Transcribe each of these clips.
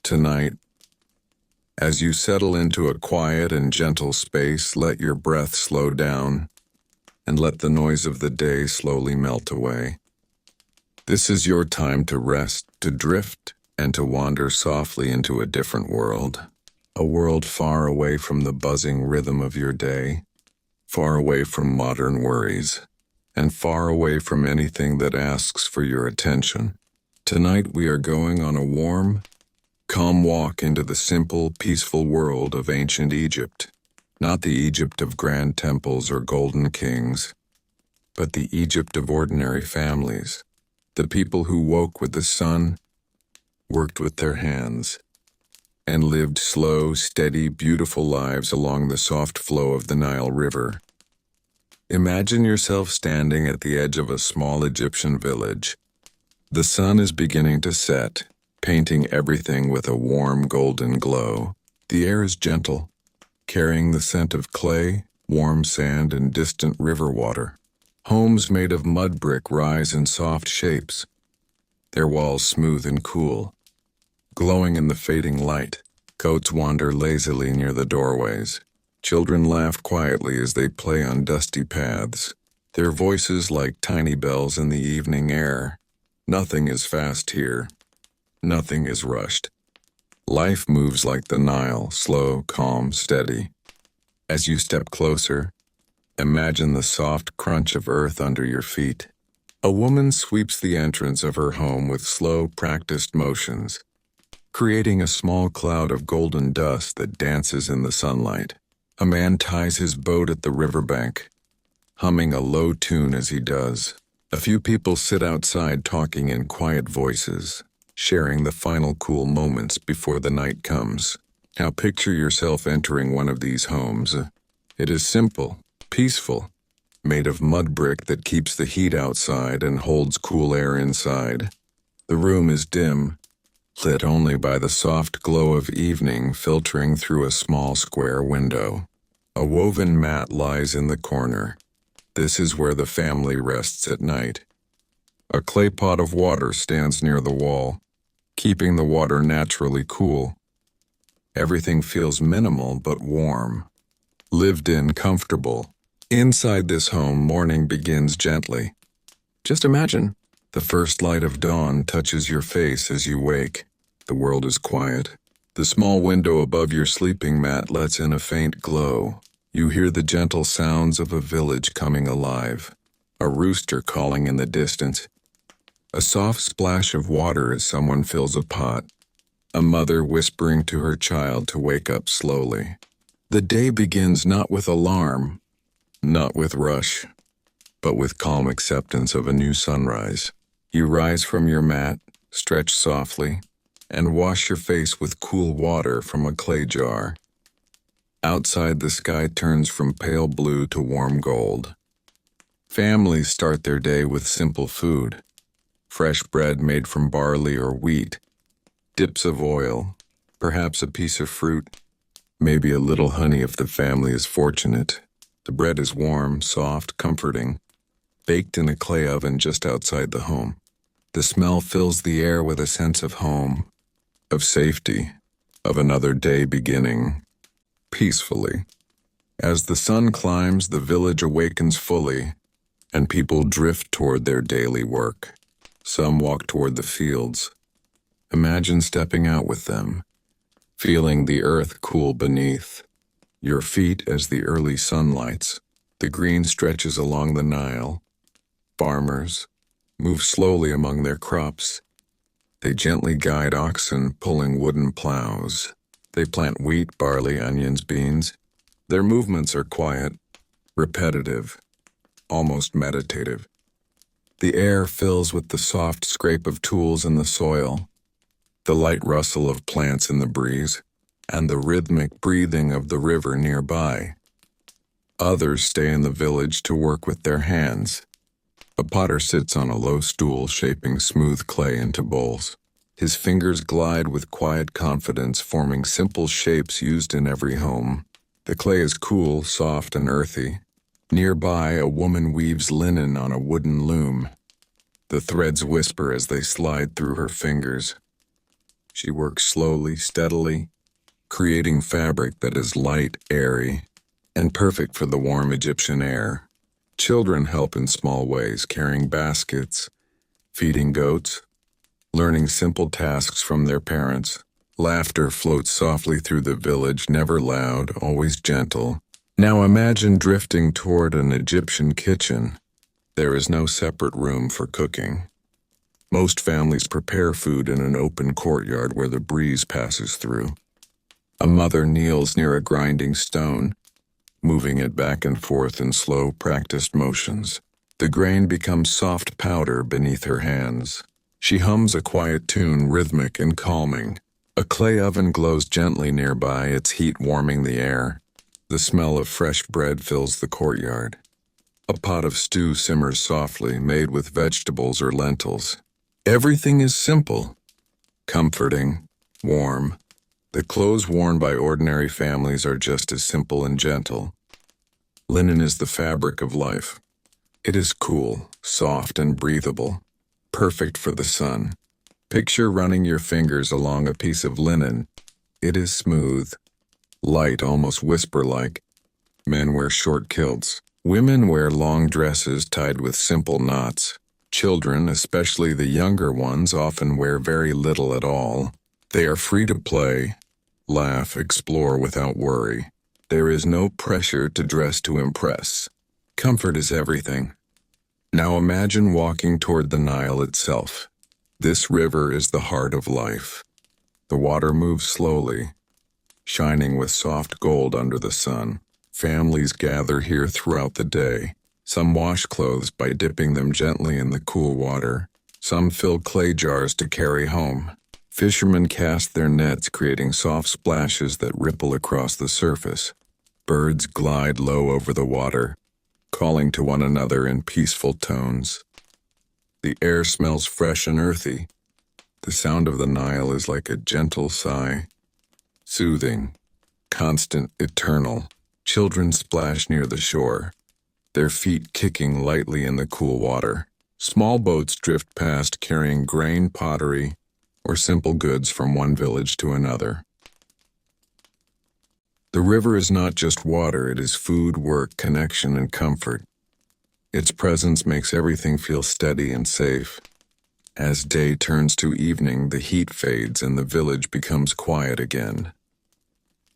Tonight, as you settle into a quiet and gentle space, let your breath slow down and let the noise of the day slowly melt away. This is your time to rest, to drift, and to wander softly into a different world. A world far away from the buzzing rhythm of your day, far away from modern worries, and far away from anything that asks for your attention. Tonight we are going on a warm, calm walk into the simple, peaceful world of ancient Egypt. Not the Egypt of grand temples or golden kings, but the Egypt of ordinary families. The people who woke with the sun, worked with their hands, and lived slow, steady, beautiful lives along the soft flow of the Nile River. Imagine yourself standing at the edge of a small Egyptian village. The sun is beginning to set, painting everything with a warm golden glow. The air is gentle, carrying the scent of clay, warm sand, and distant river water. Homes made of mud brick rise in soft shapes, their walls smooth and cool. Glowing in the fading light, goats wander lazily near the doorways. Children laugh quietly as they play on dusty paths, their voices like tiny bells in the evening air. Nothing is fast here. Nothing is rushed. Life moves like the Nile, slow, calm, steady. As you step closer, imagine the soft crunch of earth under your feet. A woman sweeps the entrance of her home with slow, practiced motions, creating a small cloud of golden dust that dances in the sunlight. A man ties his boat at the riverbank, humming a low tune as he does. A few people sit outside talking in quiet voices, sharing the final cool moments before the night comes. Now picture yourself entering one of these homes. It is simple, peaceful, made of mud brick that keeps the heat outside and holds cool air inside. The room is dim, lit only by the soft glow of evening filtering through a small square window. A woven mat lies in the corner. This is where the family rests at night. A clay pot of water stands near the wall, keeping the water naturally cool. Everything feels minimal but warm, lived in, comfortable. Inside this home, morning begins gently. Just imagine, the first light of dawn touches your face as you wake. The world is quiet. The small window above your sleeping mat lets in a faint glow. You hear the gentle sounds of a village coming alive. A rooster calling in the distance. A soft splash of water as someone fills a pot. A mother whispering to her child to wake up slowly. The day begins not with alarm, not with rush, but with calm acceptance of a new sunrise. You rise from your mat, stretch softly, and wash your face with cool water from a clay jar. Outside, the sky turns from pale blue to warm gold. Families start their day with simple food. Fresh bread made from barley or wheat, dips of oil, perhaps a piece of fruit, maybe a little honey if the family is fortunate. The bread is warm, soft, comforting, baked in a clay oven just outside the home. The smell fills the air with a sense of home, of safety, of another day beginning peacefully. As the sun climbs, the village awakens fully, and people drift toward their daily work. Some walk toward the fields. Imagine stepping out with them, feeling the earth cool beneath your feet as the early sun lights. The green stretches along the Nile. Farmers move slowly among their crops. They gently guide oxen pulling wooden plows. They plant wheat, barley, onions, beans. Their movements are quiet, repetitive, almost meditative. The air fills with the soft scrape of tools in the soil, the light rustle of plants in the breeze, and the rhythmic breathing of the river nearby. Others stay in the village to work with their hands. A potter sits on a low stool shaping smooth clay into bowls. His fingers glide with quiet confidence, forming simple shapes used in every home. The clay is cool, soft, and earthy. Nearby, a woman weaves linen on a wooden loom. The threads whisper as they slide through her fingers. She works slowly, steadily, creating fabric that is light, airy, and perfect for the warm Egyptian air. Children help in small ways, carrying baskets, feeding goats, learning simple tasks from their parents. Laughter floats softly through the village, never loud, always gentle. Now imagine drifting toward an Egyptian kitchen. There is no separate room for cooking. Most families prepare food in an open courtyard where the breeze passes through. A mother kneels near a grinding stone, moving it back and forth in slow, practiced motions. The grain becomes soft powder beneath her hands. She hums a quiet tune, rhythmic and calming. A clay oven glows gently nearby, its heat warming the air. The smell of fresh bread fills the courtyard. A pot of stew simmers softly, made with vegetables or lentils. Everything is simple, comforting, warm. The clothes worn by ordinary families are just as simple and gentle. Linen is the fabric of life. It is cool, soft, and breathable, perfect for the sun. Picture running your fingers along a piece of linen. It is smooth, light, almost whisper-like. Men wear short kilts. Women wear long dresses tied with simple knots. Children, especially the younger ones, often wear very little at all. They are free to play, laugh, explore without worry. There is no pressure to dress to impress. Comfort is everything. Now imagine walking toward the Nile itself. This river is the heart of life. The water moves slowly, shining with soft gold under the sun. Families gather here throughout the day. Some wash clothes by dipping them gently in the cool water. Some fill clay jars to carry home. Fishermen cast their nets, creating soft splashes that ripple across the surface. Birds glide low over the water, calling to one another in peaceful tones. The air smells fresh and earthy. The sound of the Nile is like a gentle sigh, soothing, constant, eternal. Children splash near the shore, their feet kicking lightly in the cool water. Small boats drift past carrying grain, pottery, or simple goods from one village to another. The river is not just water, it is food, work, connection, and comfort. Its presence makes everything feel steady and safe. As day turns to evening, the heat fades and the village becomes quiet again.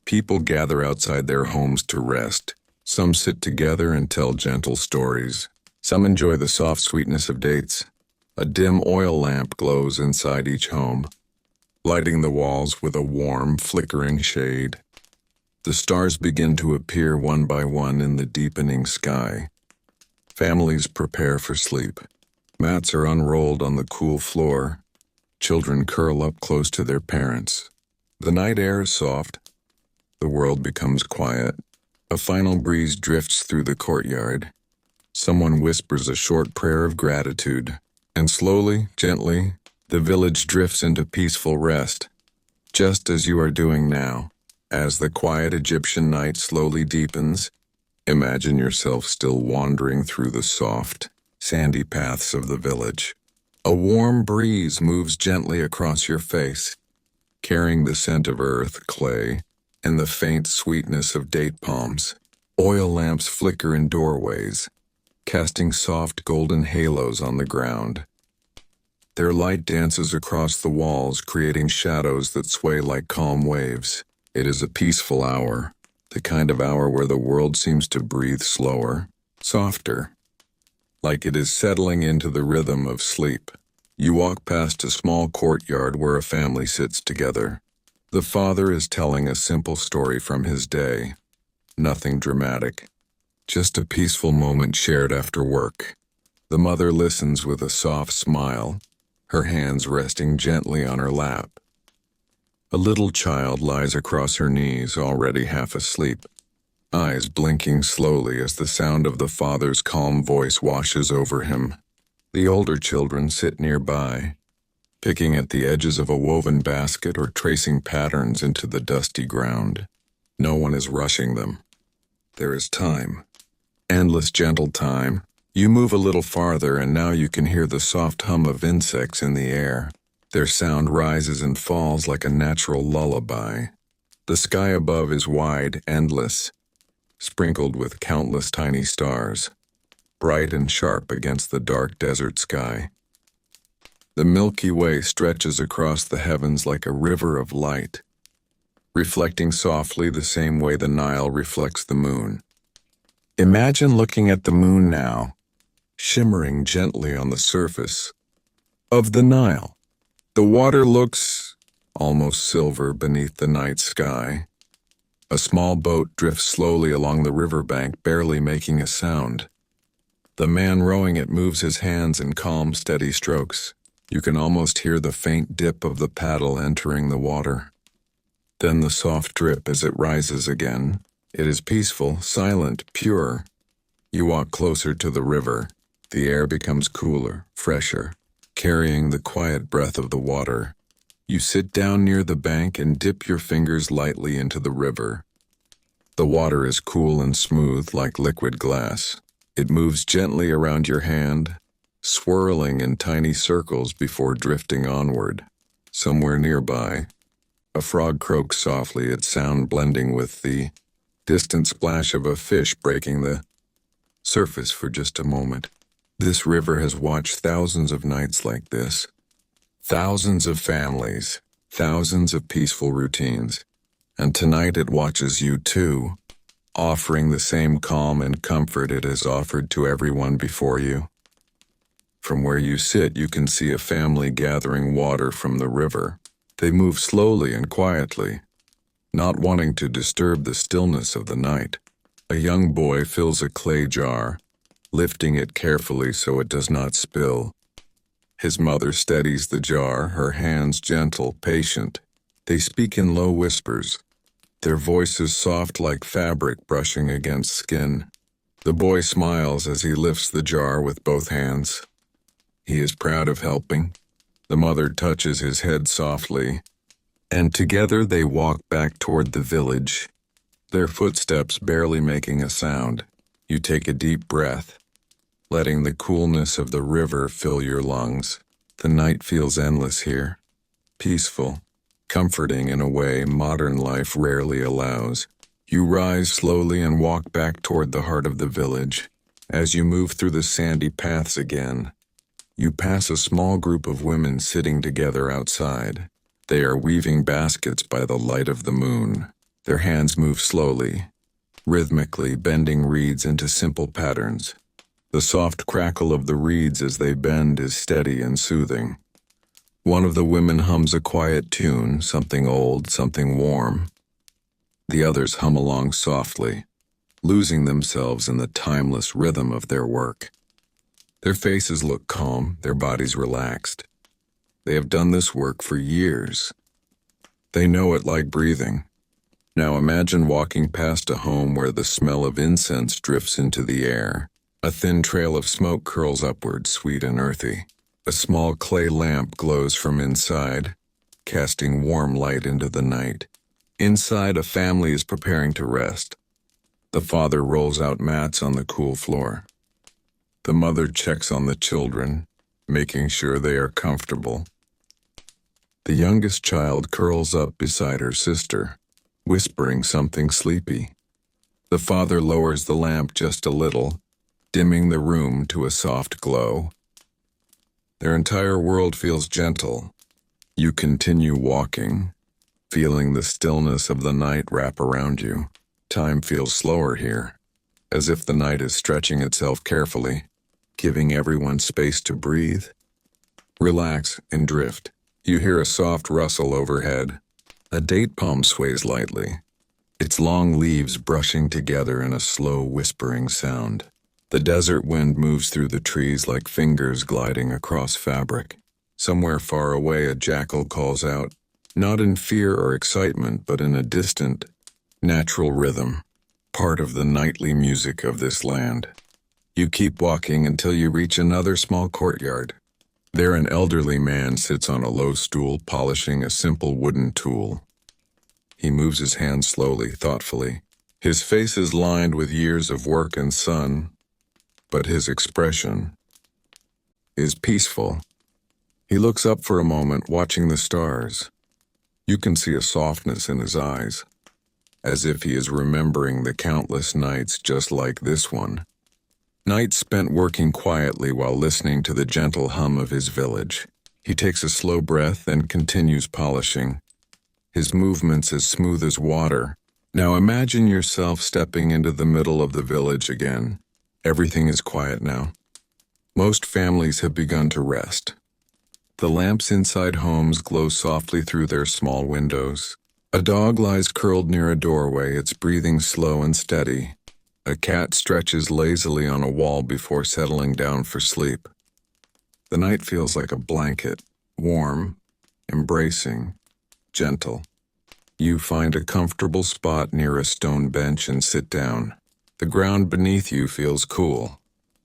People gather outside their homes to rest. Some sit together and tell gentle stories. Some enjoy the soft sweetness of dates. A dim oil lamp glows inside each home, lighting the walls with a warm, flickering shade. The stars begin to appear one by one in the deepening sky. Families prepare for sleep. Mats are unrolled on the cool floor. Children curl up close to their parents. The night air is soft. The world becomes quiet. A final breeze drifts through the courtyard. Someone whispers a short prayer of gratitude, and slowly, gently, the village drifts into peaceful rest, just as you are doing now. As the quiet Egyptian night slowly deepens, imagine yourself still wandering through the soft, sandy paths of the village. A warm breeze moves gently across your face, carrying the scent of earth, clay, and the faint sweetness of date palms. Oil lamps flicker in doorways, casting soft golden halos on the ground. Their light dances across the walls, creating shadows that sway like calm waves. It is a peaceful hour, the kind of hour where the world seems to breathe slower, softer, like it is settling into the rhythm of sleep. You walk past a small courtyard where a family sits together. The father is telling a simple story from his day. Nothing dramatic, just a peaceful moment shared after work. The mother listens with a soft smile, her hands resting gently on her lap. A little child lies across her knees, already half asleep, eyes blinking slowly as the sound of the father's calm voice washes over him. The older children sit nearby, picking at the edges of a woven basket or tracing patterns into the dusty ground. No one is rushing them. There is time. Endless gentle time. You move a little farther and now you can hear the soft hum of insects in the air. Their sound rises and falls like a natural lullaby. The sky above is wide, endless, sprinkled with countless tiny stars, bright and sharp against the dark desert sky. The Milky Way stretches across the heavens like a river of light, reflecting softly the same way the Nile reflects the moon. Imagine looking at the moon now, shimmering gently on the surface of the Nile. The water looks almost silver beneath the night sky. A small boat drifts slowly along the riverbank, barely making a sound. The man rowing it moves his hands in calm, steady strokes. You can almost hear the faint dip of the paddle entering the water. Then the soft drip as it rises again. It is peaceful, silent, pure. You walk closer to the river. The air becomes cooler, fresher, carrying the quiet breath of the water. You sit down near the bank and dip your fingers lightly into the river. The water is cool and smooth like liquid glass. It moves gently around your hand, swirling in tiny circles before drifting onward. Somewhere nearby, a frog croaks softly, its sound blending with the distant splash of a fish breaking the surface for just a moment. This river has watched thousands of nights like this. Thousands of families, thousands of peaceful routines. And tonight it watches you too, offering the same calm and comfort it has offered to everyone before you. From where you sit, you can see a family gathering water from the river. They move slowly and quietly, not wanting to disturb the stillness of the night. A young boy fills a clay jar, lifting it carefully so it does not spill. His mother steadies the jar, her hands gentle, patient. They speak in low whispers, their voices soft like fabric brushing against skin. The boy smiles as he lifts the jar with both hands. He is proud of helping. The mother touches his head softly, and together they walk back toward the village, their footsteps barely making a sound. You take a deep breath, letting the coolness of the river fill your lungs. The night feels endless here, peaceful, comforting in a way modern life rarely allows. You rise slowly and walk back toward the heart of the village. As you move through the sandy paths again, you pass a small group of women sitting together outside. They are weaving baskets by the light of the moon. Their hands move slowly, rhythmically bending reeds into simple patterns. The soft crackle of the reeds as they bend is steady and soothing. One of the women hums a quiet tune, something old, something warm. The others hum along softly, losing themselves in the timeless rhythm of their work. Their faces look calm, their bodies relaxed. They have done this work for years. They know it like breathing. Now imagine walking past a home where the smell of incense drifts into the air. A thin trail of smoke curls upward, sweet and earthy. A small clay lamp glows from inside, casting warm light into the night. Inside, a family is preparing to rest. The father rolls out mats on the cool floor. The mother checks on the children, making sure they are comfortable. The youngest child curls up beside her sister, whispering something sleepy. The father lowers the lamp just a little, dimming the room to a soft glow. Their entire world feels gentle. You continue walking, feeling the stillness of the night wrap around you. Time feels slower here, as if the night is stretching itself carefully, giving everyone space to breathe. Relax and drift. You hear a soft rustle overhead. A date palm sways lightly, its long leaves brushing together in a slow whispering sound. The desert wind moves through the trees like fingers gliding across fabric. Somewhere far away, a jackal calls out, not in fear or excitement, but in a distant, natural rhythm, part of the nightly music of this land. You keep walking until you reach another small courtyard. There an elderly man sits on a low stool polishing a simple wooden tool. He moves his hands slowly, thoughtfully. His face is lined with years of work and sun, but his expression is peaceful. He looks up for a moment, watching the stars. You can see a softness in his eyes, as if he is remembering the countless nights just like this one. Nights spent working quietly while listening to the gentle hum of his village. He takes a slow breath and continues polishing, his movements as smooth as water. Now imagine yourself stepping into the middle of the village again. Everything is quiet now. Most families have begun to rest. The lamps inside homes glow softly through their small windows. A dog lies curled near a doorway, its breathing slow and steady. A cat stretches lazily on a wall before settling down for sleep. The night feels like a blanket, warm, embracing, gentle. You find a comfortable spot near a stone bench and sit down. The ground beneath you feels cool.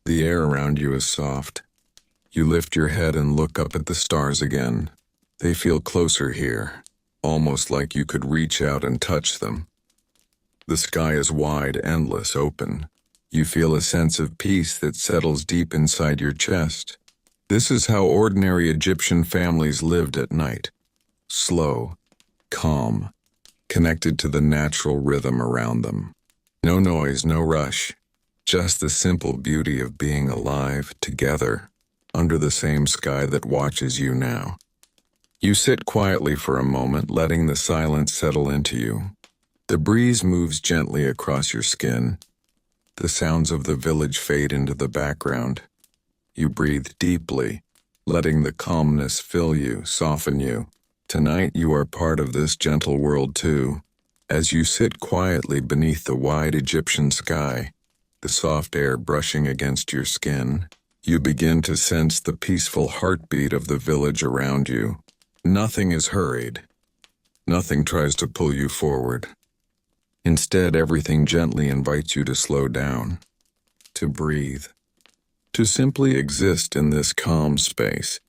The air around you is soft. You lift your head and look up at the stars again. They feel closer here, almost like you could reach out and touch them. The sky is wide, endless, open. You feel a sense of peace that settles deep inside your chest. This is how ordinary Egyptian families lived at night. Slow, calm, connected to the natural rhythm around them. No noise, no rush. Just the simple beauty of being alive, together, under the same sky that watches you now. You sit quietly for a moment, letting the silence settle into you. The breeze moves gently across your skin. The sounds of the village fade into the background. You breathe deeply, letting the calmness fill you, soften you. Tonight you are part of this gentle world too. As you sit quietly beneath the wide Egyptian sky, the soft air brushing against your skin, you begin to sense the peaceful heartbeat of the village around you. Nothing is hurried. Nothing tries to pull you forward. Instead, everything gently invites you to slow down, to breathe, to simply exist in this calm space.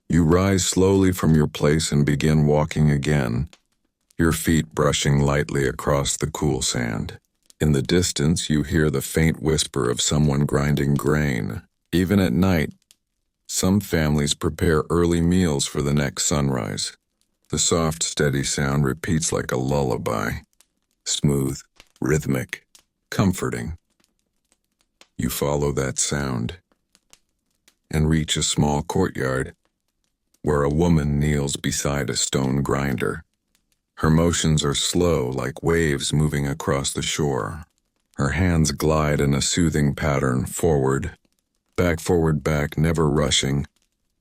You rise slowly from your place and begin walking again, your feet brushing lightly across the cool sand. In the distance, you hear the faint whisper of someone grinding grain. Even at night, some families prepare early meals for the next sunrise. The soft, steady sound repeats like a lullaby, smooth, rhythmic, comforting. You follow that sound and reach a small courtyard where a woman kneels beside a stone grinder. Her motions are slow, like waves moving across the shore. Her hands glide in a soothing pattern, forward, back, never rushing.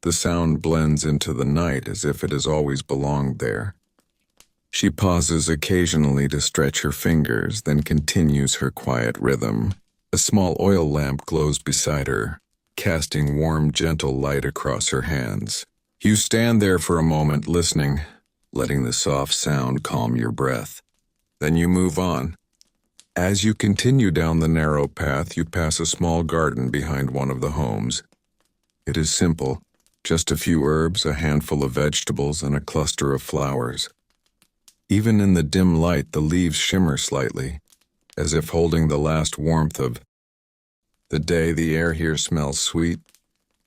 The sound blends into the night as if it has always belonged there. She pauses occasionally to stretch her fingers, then continues her quiet rhythm. A small oil lamp glows beside her, casting warm, gentle light across her hands. You stand there for a moment, listening, letting the soft sound calm your breath. Then you move on. As you continue down the narrow path, you pass a small garden behind one of the homes. It is simple, just a few herbs, a handful of vegetables, and a cluster of flowers. Even in the dim light, the leaves shimmer slightly, as if holding the last warmth of the day. The air here smells sweet,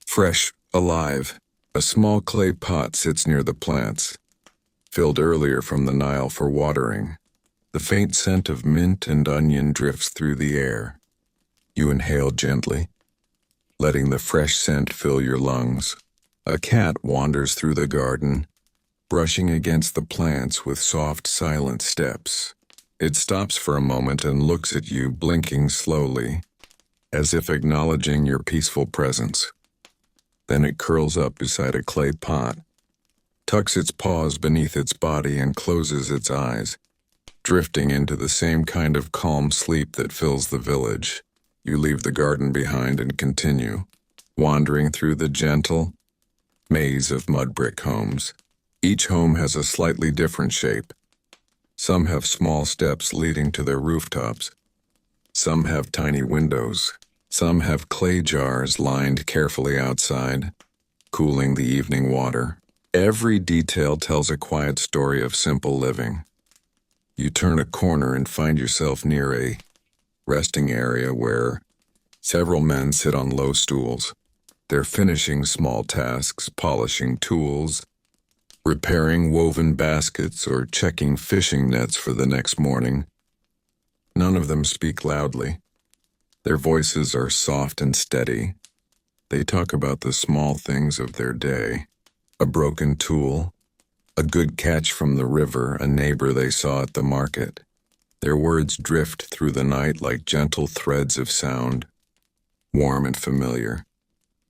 fresh, alive. A small clay pot sits near the plants, filled earlier from the Nile for watering. The faint scent of mint and onion drifts through the air. You inhale gently, letting the fresh scent fill your lungs. A cat wanders through the garden, brushing against the plants with soft, silent steps. It stops for a moment and looks at you, blinking slowly, as if acknowledging your peaceful presence. Then it curls up beside a clay pot, tucks its paws beneath its body, and closes its eyes, drifting into the same kind of calm sleep that fills the village. You leave the garden behind and continue, wandering through the gentle maze of mud brick homes. Each home has a slightly different shape. Some have small steps leading to their rooftops. Some have tiny windows. Some have clay jars lined carefully outside, cooling the evening water. Every detail tells a quiet story of simple living. You turn a corner and find yourself near a resting area where several men sit on low stools. They're finishing small tasks, polishing tools, repairing woven baskets, or checking fishing nets for the next morning. None of them speak loudly. Their voices are soft and steady. They talk about the small things of their day. A broken tool, a good catch from the river, a neighbor they saw at the market. Their words drift through the night like gentle threads of sound, warm and familiar.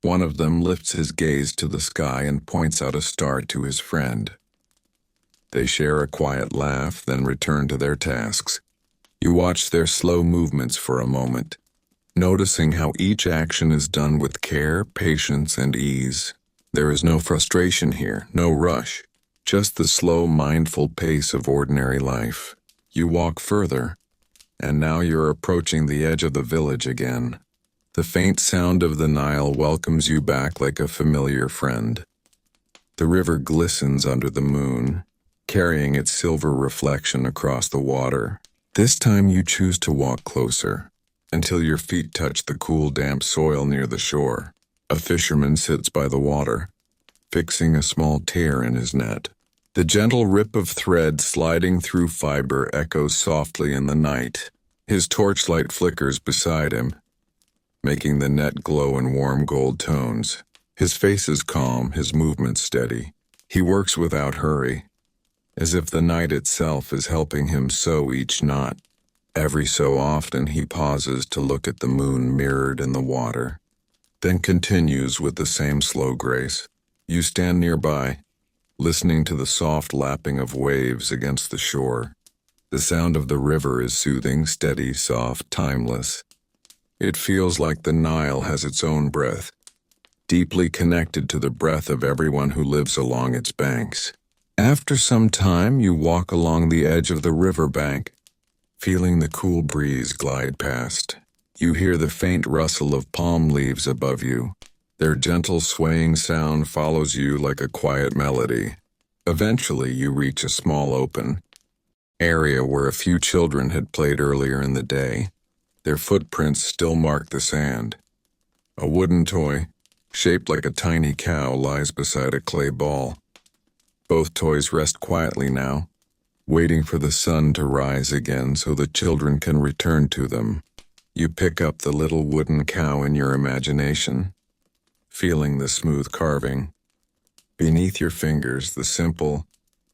One of them lifts his gaze to the sky and points out a star to his friend. They share a quiet laugh, then return to their tasks. You watch their slow movements for a moment, noticing how each action is done with care, patience, and ease. There is no frustration here, no rush, just the slow, mindful pace of ordinary life. You walk further, and now you're approaching the edge of the village again. The faint sound of the Nile welcomes you back like a familiar friend. The river glistens under the moon, carrying its silver reflection across the water. This time you choose to walk closer, until your feet touch the cool, damp soil near the shore. A fisherman sits by the water, fixing a small tear in his net. The gentle rip of thread sliding through fiber echoes softly in the night. His torchlight flickers beside him, making the net glow in warm gold tones. His face is calm, his movements steady. He works without hurry, as if the night itself is helping him sew each knot. Every so often he pauses to look at the moon mirrored in the water, then continues with the same slow grace. You stand nearby, listening to the soft lapping of waves against the shore. The sound of the river is soothing, steady, soft, timeless. It feels like the Nile has its own breath, deeply connected to the breath of everyone who lives along its banks. After some time, you walk along the edge of the riverbank, feeling the cool breeze glide past. You hear the faint rustle of palm leaves above you. Their gentle swaying sound follows you like a quiet melody. Eventually, you reach a small open area where a few children had played earlier in the day. Their footprints still mark the sand. A wooden toy, shaped like a tiny cow, lies beside a clay ball. Both toys rest quietly now, waiting for the sun to rise again so the children can return to them. You pick up the little wooden cow in your imagination, feeling the smooth carving. Beneath your fingers, the simple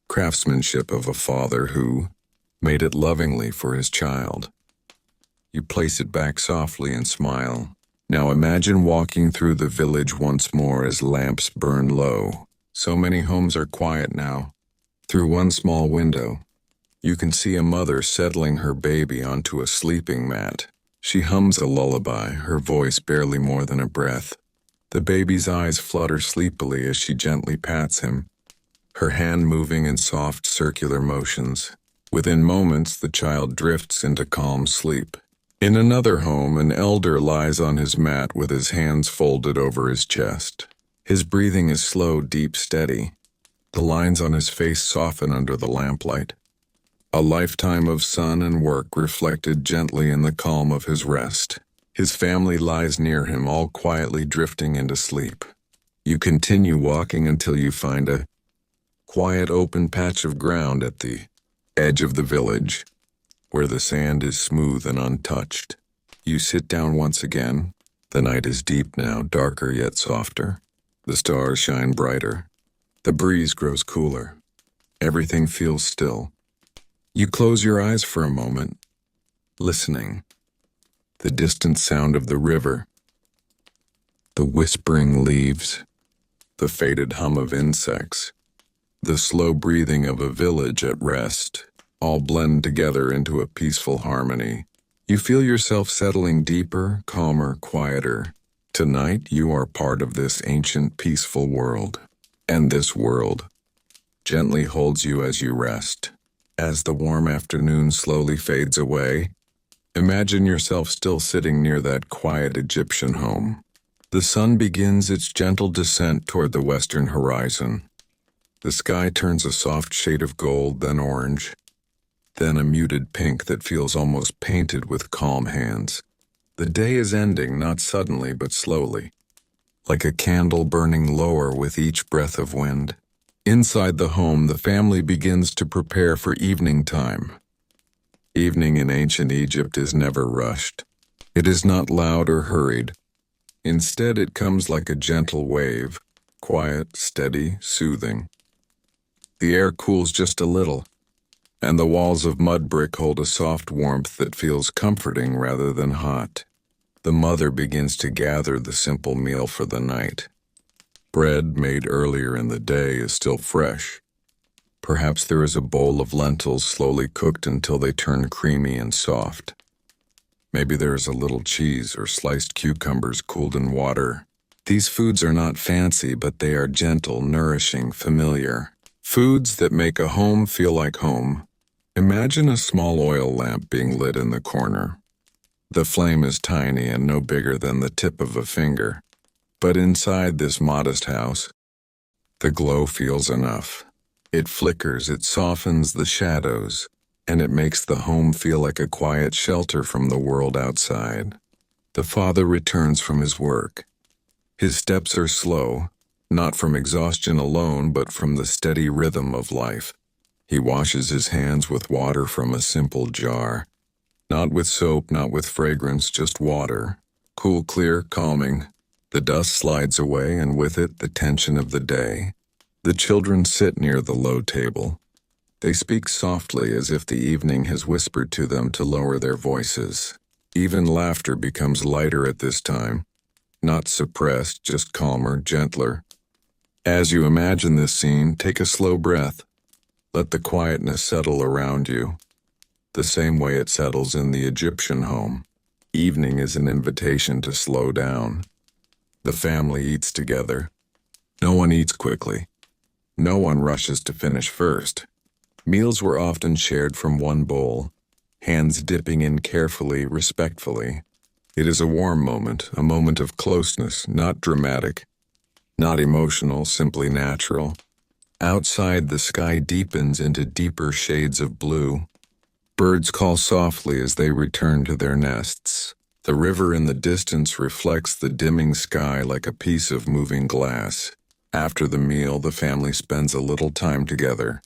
craftsmanship of a father who made it lovingly for his child. You place it back softly and smile. Now imagine walking through the village once more as lamps burn low. So many homes are quiet now. Through one small window, you can see a mother settling her baby onto a sleeping mat. She hums a lullaby, her voice barely more than a breath. The baby's eyes flutter sleepily as she gently pats him, her hand moving in soft circular motions. Within moments, the child drifts into calm sleep. In another home, an elder lies on his mat with his hands folded over his chest. His breathing is slow, deep, steady. The lines on his face soften under the lamplight. A lifetime of sun and work reflected gently in the calm of his rest. His family lies near him, all quietly drifting into sleep. You continue walking until you find a quiet open patch of ground at the edge of the village, where the sand is smooth and untouched. You sit down once again. The night is deep now, darker yet softer. The stars shine brighter. The breeze grows cooler. Everything feels still. You close your eyes for a moment, listening. The distant sound of the river, the whispering leaves, the faded hum of insects, the slow breathing of a village at rest, all blend together into a peaceful harmony. You feel yourself settling deeper, calmer, quieter. Tonight, you are part of this ancient, peaceful world. And this world gently holds you as you rest. As the warm afternoon slowly fades away, imagine yourself still sitting near that quiet Egyptian home. The sun begins its gentle descent toward the western horizon. The sky turns a soft shade of gold, then orange, then a muted pink that feels almost painted with calm hands. The day is ending, not suddenly but slowly, like a candle burning lower with each breath of wind. Inside the home, the family begins to prepare for evening time. Evening in ancient Egypt is never rushed. It is not loud or hurried. Instead, it comes like a gentle wave, quiet, steady, soothing. The air cools just a little, and the walls of mud brick hold a soft warmth that feels comforting rather than hot. The mother begins to gather the simple meal for the night. Bread made earlier in the day is still fresh. Perhaps there is a bowl of lentils slowly cooked until they turn creamy and soft. Maybe there is a little cheese or sliced cucumbers cooled in water. These foods are not fancy, but they are gentle, nourishing, familiar. Foods that make a home feel like home. Imagine a small oil lamp being lit in the corner. The flame is tiny and no bigger than the tip of a finger. But inside this modest house, the glow feels enough. It flickers, it softens the shadows, and it makes the home feel like a quiet shelter from the world outside. The father returns from his work. His steps are slow, not from exhaustion alone, but from the steady rhythm of life. He washes his hands with water from a simple jar. Not with soap, not with fragrance, just water. Cool, clear, calming. The dust slides away, and with it, the tension of the day. The children sit near the low table. They speak softly as if the evening has whispered to them to lower their voices. Even laughter becomes lighter at this time. Not suppressed, just calmer, gentler. As you imagine this scene, take a slow breath. Let the quietness settle around you. The same way it settles in the Egyptian home. Evening is an invitation to slow down. The family eats together. No one eats quickly. No one rushes to finish first. Meals were often shared from one bowl, hands dipping in carefully, respectfully. It is a warm moment, a moment of closeness, not dramatic, not emotional, simply natural. Outside, the sky deepens into deeper shades of blue. Birds call softly as they return to their nests. The river in the distance reflects the dimming sky like a piece of moving glass. After the meal, the family spends a little time together.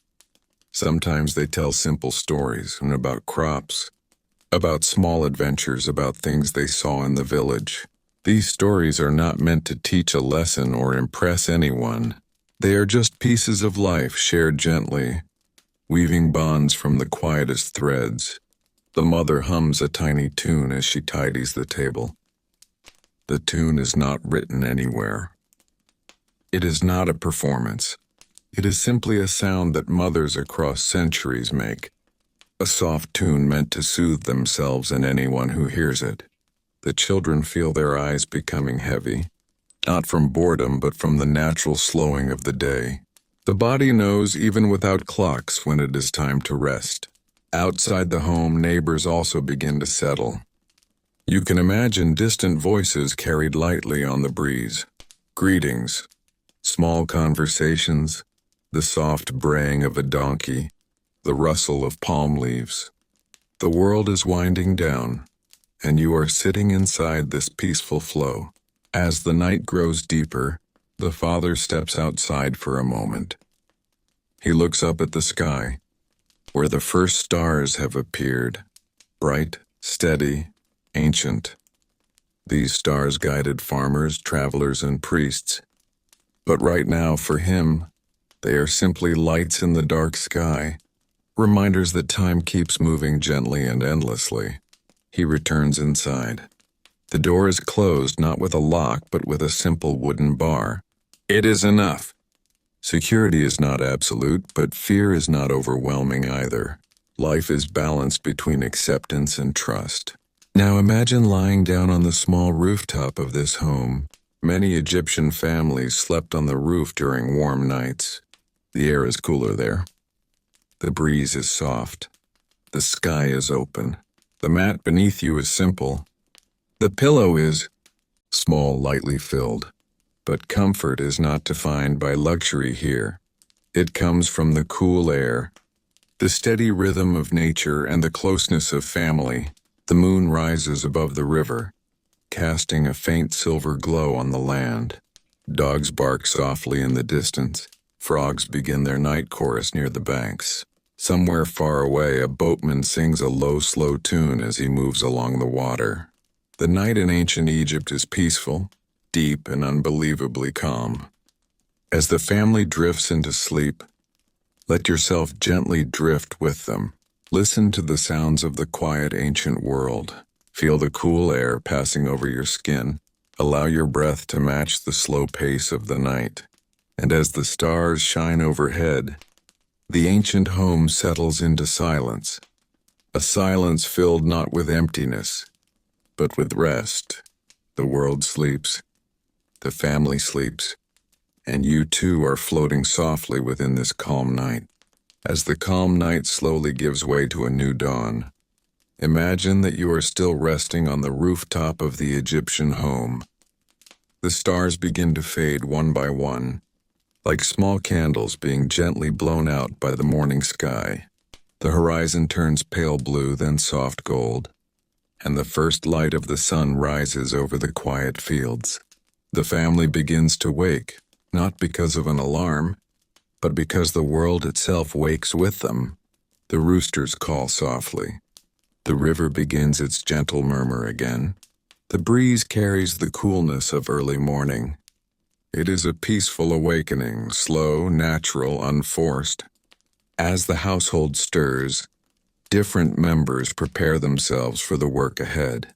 Sometimes they tell simple stories about crops, about small adventures, about things they saw in the village. These stories are not meant to teach a lesson or impress anyone. They are just pieces of life shared gently, weaving bonds from the quietest threads. The mother hums a tiny tune as she tidies the table. The tune is not written anywhere. It is not a performance. It is simply a sound that mothers across centuries make. A soft tune meant to soothe themselves and anyone who hears it. The children feel their eyes becoming heavy, not from boredom but from the natural slowing of the day. The body knows even without clocks when it is time to rest. Outside the home, neighbors also begin to settle. You can imagine distant voices carried lightly on the breeze. Greetings, small conversations, the soft braying of a donkey, the rustle of palm leaves. The world is winding down, and you are sitting inside this peaceful flow. As the night grows deeper, the father steps outside for a moment. He looks up at the sky, where the first stars have appeared, bright, steady, ancient. These stars guided farmers, travelers, and priests. But right now, for him, they are simply lights in the dark sky, reminders that time keeps moving gently and endlessly. He returns inside. The door is closed, not with a lock, but with a simple wooden bar. It is enough. Security is not absolute, but fear is not overwhelming either. Life is balanced between acceptance and trust. Now imagine lying down on the small rooftop of this home. Many Egyptian families slept on the roof during warm nights. The air is cooler there. The breeze is soft. The sky is open. The mat beneath you is simple. The pillow is small, lightly filled. But comfort is not defined by luxury here. It comes from the cool air, the steady rhythm of nature, and the closeness of family. The moon rises above the river, casting a faint silver glow on the land. Dogs bark softly in the distance. Frogs begin their night chorus near the banks. Somewhere far away, a boatman sings a low, slow tune as he moves along the water. The night in ancient Egypt is peaceful, deep, and unbelievably calm. As the family drifts into sleep, let yourself gently drift with them. Listen to the sounds of the quiet ancient world. Feel the cool air passing over your skin. Allow your breath to match the slow pace of the night. And as the stars shine overhead, the ancient home settles into silence. A silence filled not with emptiness, but with rest. The world sleeps, the family sleeps, and you too are floating softly within this calm night. As the calm night slowly gives way to a new dawn, imagine that you are still resting on the rooftop of the Egyptian home. The stars begin to fade one by one, like small candles being gently blown out by the morning sky. The horizon turns pale blue, then soft gold, and the first light of the sun rises over the quiet fields. The family begins to wake, not because of an alarm, but because the world itself wakes with them. The roosters call softly. The river begins its gentle murmur again. The breeze carries the coolness of early morning. It is a peaceful awakening, slow, natural, unforced. As the household stirs, different members prepare themselves for the work ahead.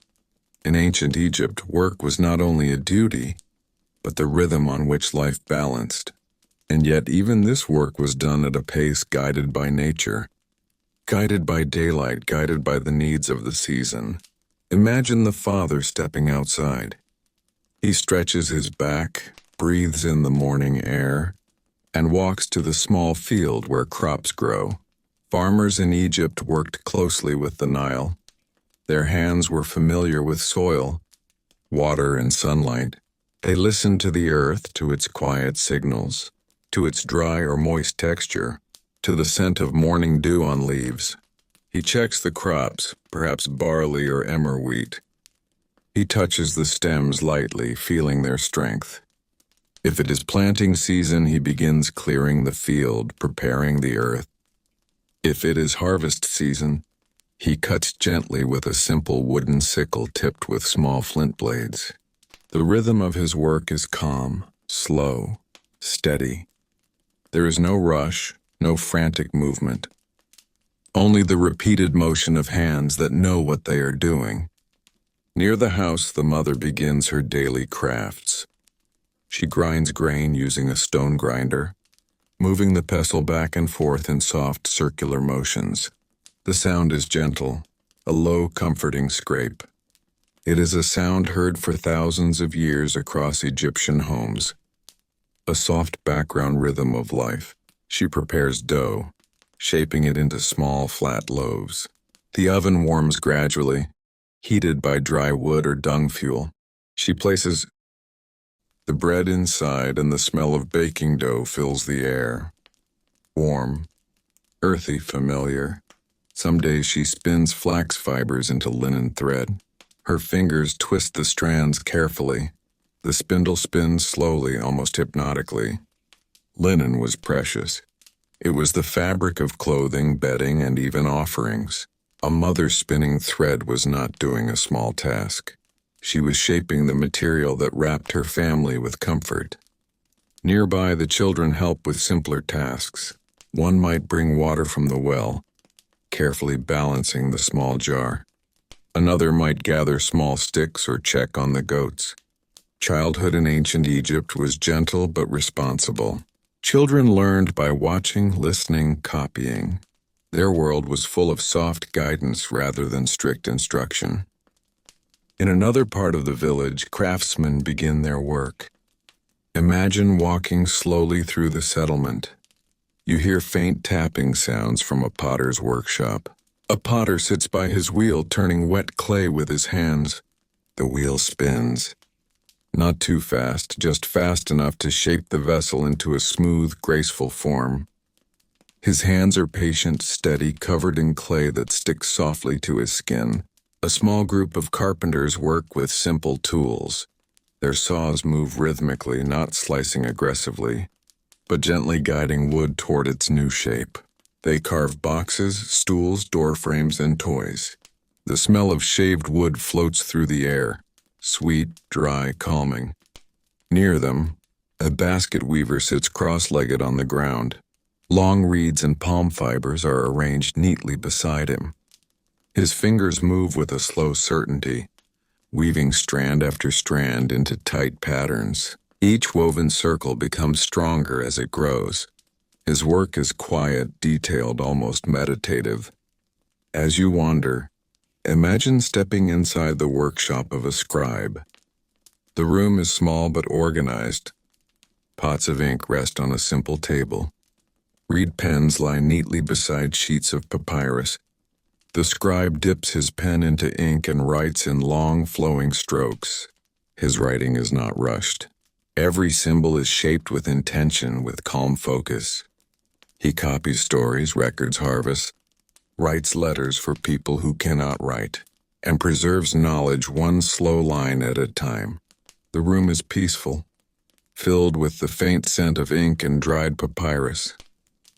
In ancient Egypt, work was not only a duty, but the rhythm on which life balanced. And yet even this work was done at a pace guided by nature, guided by daylight, guided by the needs of the season. Imagine the father stepping outside. He stretches his back, breathes in the morning air, and walks to the small field where crops grow. Farmers in Egypt worked closely with the Nile. Their hands were familiar with soil, water, and sunlight. They listened to the earth, to its quiet signals, to its dry or moist texture, to the scent of morning dew on leaves. He checks the crops, perhaps barley or emmer wheat. He touches the stems lightly, feeling their strength. If it is planting season, he begins clearing the field, preparing the earth. If it is harvest season, he cuts gently with a simple wooden sickle tipped with small flint blades. The rhythm of his work is calm, slow, steady. There is no rush, no frantic movement. Only the repeated motion of hands that know what they are doing. Near the house, the mother begins her daily crafts. She grinds grain using a stone grinder, moving the pestle back and forth in soft circular motions. The sound is gentle, a low, comforting scrape. It is a sound heard for thousands of years across Egyptian homes. A soft background rhythm of life. She prepares dough, shaping it into small, flat loaves. The oven warms gradually, heated by dry wood or dung fuel. She places the bread inside, and the smell of baking dough fills the air. Warm, earthy, familiar. Some days she spins flax fibers into linen thread. Her fingers twist the strands carefully. The spindle spins slowly, almost hypnotically. Linen was precious. It was the fabric of clothing, bedding, and even offerings. A mother spinning thread was not doing a small task. She was shaping the material that wrapped her family with comfort. Nearby, the children help with simpler tasks. One might bring water from the well, carefully balancing the small jar. Another might gather small sticks or check on the goats. Childhood in ancient Egypt was gentle but responsible. Children learned by watching, listening, copying. Their world was full of soft guidance rather than strict instruction. In another part of the village, craftsmen begin their work. Imagine walking slowly through the settlement. You hear faint tapping sounds from a potter's workshop. A potter sits by his wheel, turning wet clay with his hands. The wheel spins. Not too fast, just fast enough to shape the vessel into a smooth, graceful form. His hands are patient, steady, covered in clay that sticks softly to his skin. A small group of carpenters work with simple tools. Their saws move rhythmically, not slicing aggressively, but gently guiding wood toward its new shape. They carve boxes, stools, door frames, and toys. The smell of shaved wood floats through the air, sweet, dry, calming. Near them, a basket weaver sits cross-legged on the ground. Long reeds and palm fibers are arranged neatly beside him. His fingers move with a slow certainty, weaving strand after strand into tight patterns. Each woven circle becomes stronger as it grows. His work is quiet, detailed, almost meditative. As you wander, imagine stepping inside the workshop of a scribe. The room is small but organized. Pots of ink rest on a simple table. Reed pens lie neatly beside sheets of papyrus. The scribe dips his pen into ink and writes in long, flowing strokes. His writing is not rushed. Every symbol is shaped with intention, with calm focus. He copies stories, records harvests, writes letters for people who cannot write, and preserves knowledge one slow line at a time. The room is peaceful, filled with the faint scent of ink and dried papyrus.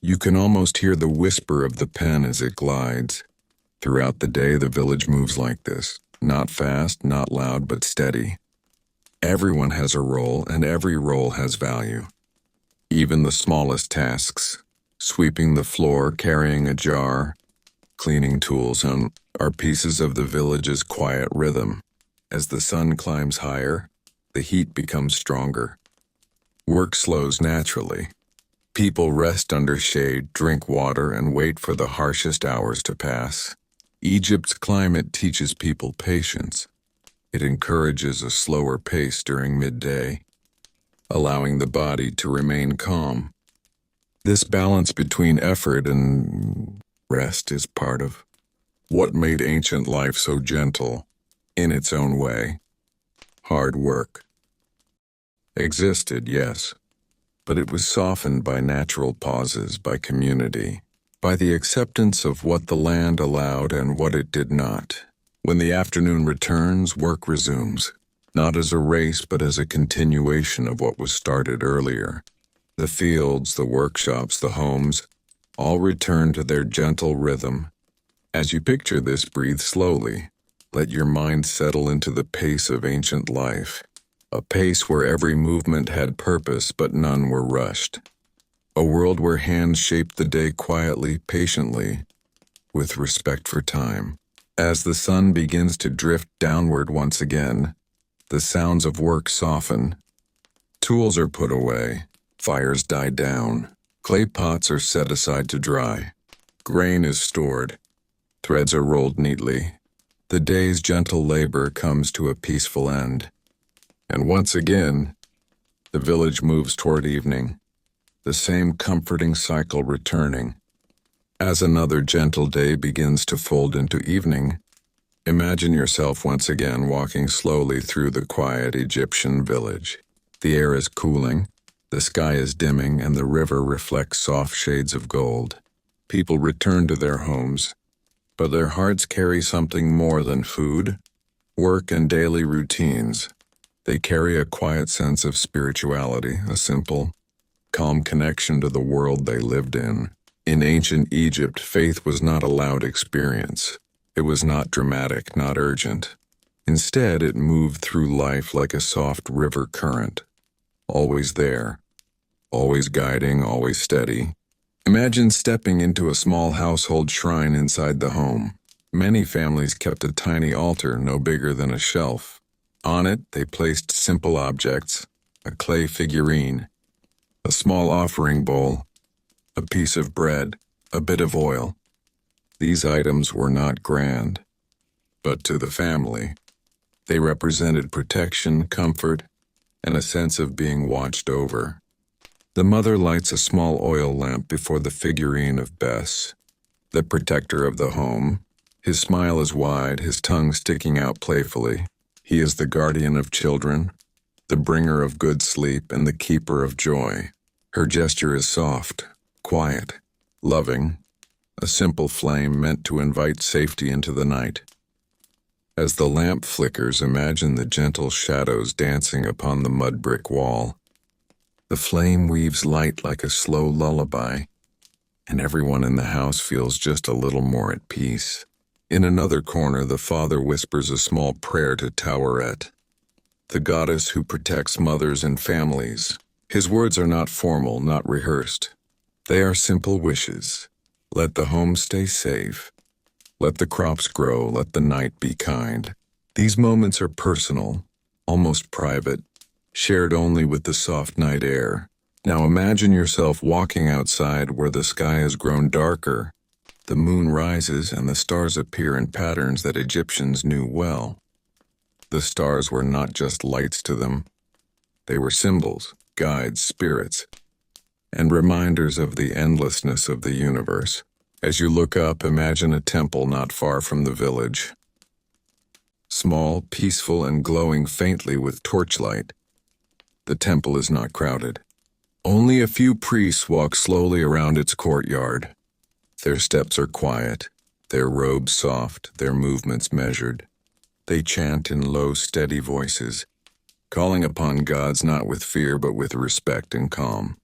You can almost hear the whisper of the pen as it glides. Throughout the day, the village moves like this, not fast, not loud, but steady. Everyone has a role, and every role has value. Even the smallest tasks, sweeping the floor, carrying a jar, cleaning tools, are pieces of the village's quiet rhythm. As the sun climbs higher, the heat becomes stronger. Work slows naturally. People rest under shade, drink water, and wait for the harshest hours to pass. Egypt's climate teaches people patience. It encourages a slower pace during midday, allowing the body to remain calm. This balance between effort and rest is part of what made ancient life so gentle in its own way. Hard work existed, yes, but it was softened by natural pauses, by community, by the acceptance of what the land allowed and what it did not. When the afternoon returns, work resumes, not as a race but as a continuation of what was started earlier. The fields, the workshops, the homes, all return to their gentle rhythm. As you picture this, breathe slowly. Let your mind settle into the pace of ancient life, a pace where every movement had purpose but none were rushed. A world where hands shaped the day quietly, patiently, with respect for time. As the sun begins to drift downward once again, the sounds of work soften. Tools are put away, fires die down, clay pots are set aside to dry. Grain is stored, threads are rolled neatly. The day's gentle labor comes to a peaceful end. And once again, the village moves toward evening, the same comforting cycle returning. As another gentle day begins to fold into evening, imagine yourself once again walking slowly through the quiet Egyptian village. The air is cooling, the sky is dimming, and the river reflects soft shades of gold. People return to their homes, but their hearts carry something more than food, work, and daily routines. They carry a quiet sense of spirituality, a simple, calm connection to the world they lived in. In ancient Egypt, faith was not a loud experience. It was not dramatic, not urgent. Instead, it moved through life like a soft river current, always there, always guiding, always steady. Imagine stepping into a small household shrine inside the home. Many families kept a tiny altar no bigger than a shelf. On it, they placed simple objects, a clay figurine, a small offering bowl, a piece of bread, a bit of oil. These items were not grand, but to the family, they represented protection, comfort, and a sense of being watched over. The mother lights a small oil lamp before the figurine of Bes, the protector of the home. His smile is wide, his tongue sticking out playfully. He is the guardian of children, the bringer of good sleep, and the keeper of joy. Her gesture is soft, quiet, loving, a simple flame meant to invite safety into the night. As the lamp flickers, imagine the gentle shadows dancing upon the mud brick wall. The flame weaves light like a slow lullaby, and everyone in the house feels just a little more at peace. In another corner, the father whispers a small prayer to Taweret, the goddess who protects mothers and families. His words are not formal, not rehearsed. They are simple wishes. Let the home stay safe. Let the crops grow. Let the night be kind. These moments are personal, almost private, shared only with the soft night air. Now imagine yourself walking outside where the sky has grown darker. The moon rises and the stars appear in patterns that Egyptians knew well. The stars were not just lights to them. They were symbols, guides, spirits, and reminders of the endlessness of the universe. As you look up, imagine a temple not far from the village. Small, peaceful, and glowing faintly with torchlight. The temple is not crowded. Only a few priests walk slowly around its courtyard. Their steps are quiet, their robes soft, their movements measured. They chant in low, steady voices, calling upon gods not with fear but with respect and calm.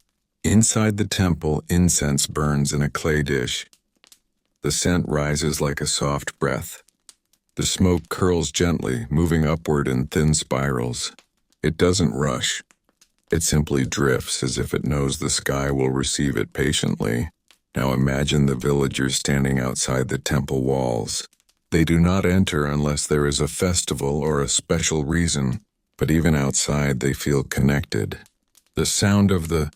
Inside the temple, incense burns in a clay dish. The scent rises like a soft breath. The smoke curls gently, moving upward in thin spirals. It doesn't rush. It simply drifts as if it knows the sky will receive it patiently. Now imagine the villagers standing outside the temple walls. They do not enter unless there is a festival or a special reason, but even outside they feel connected. The sound of the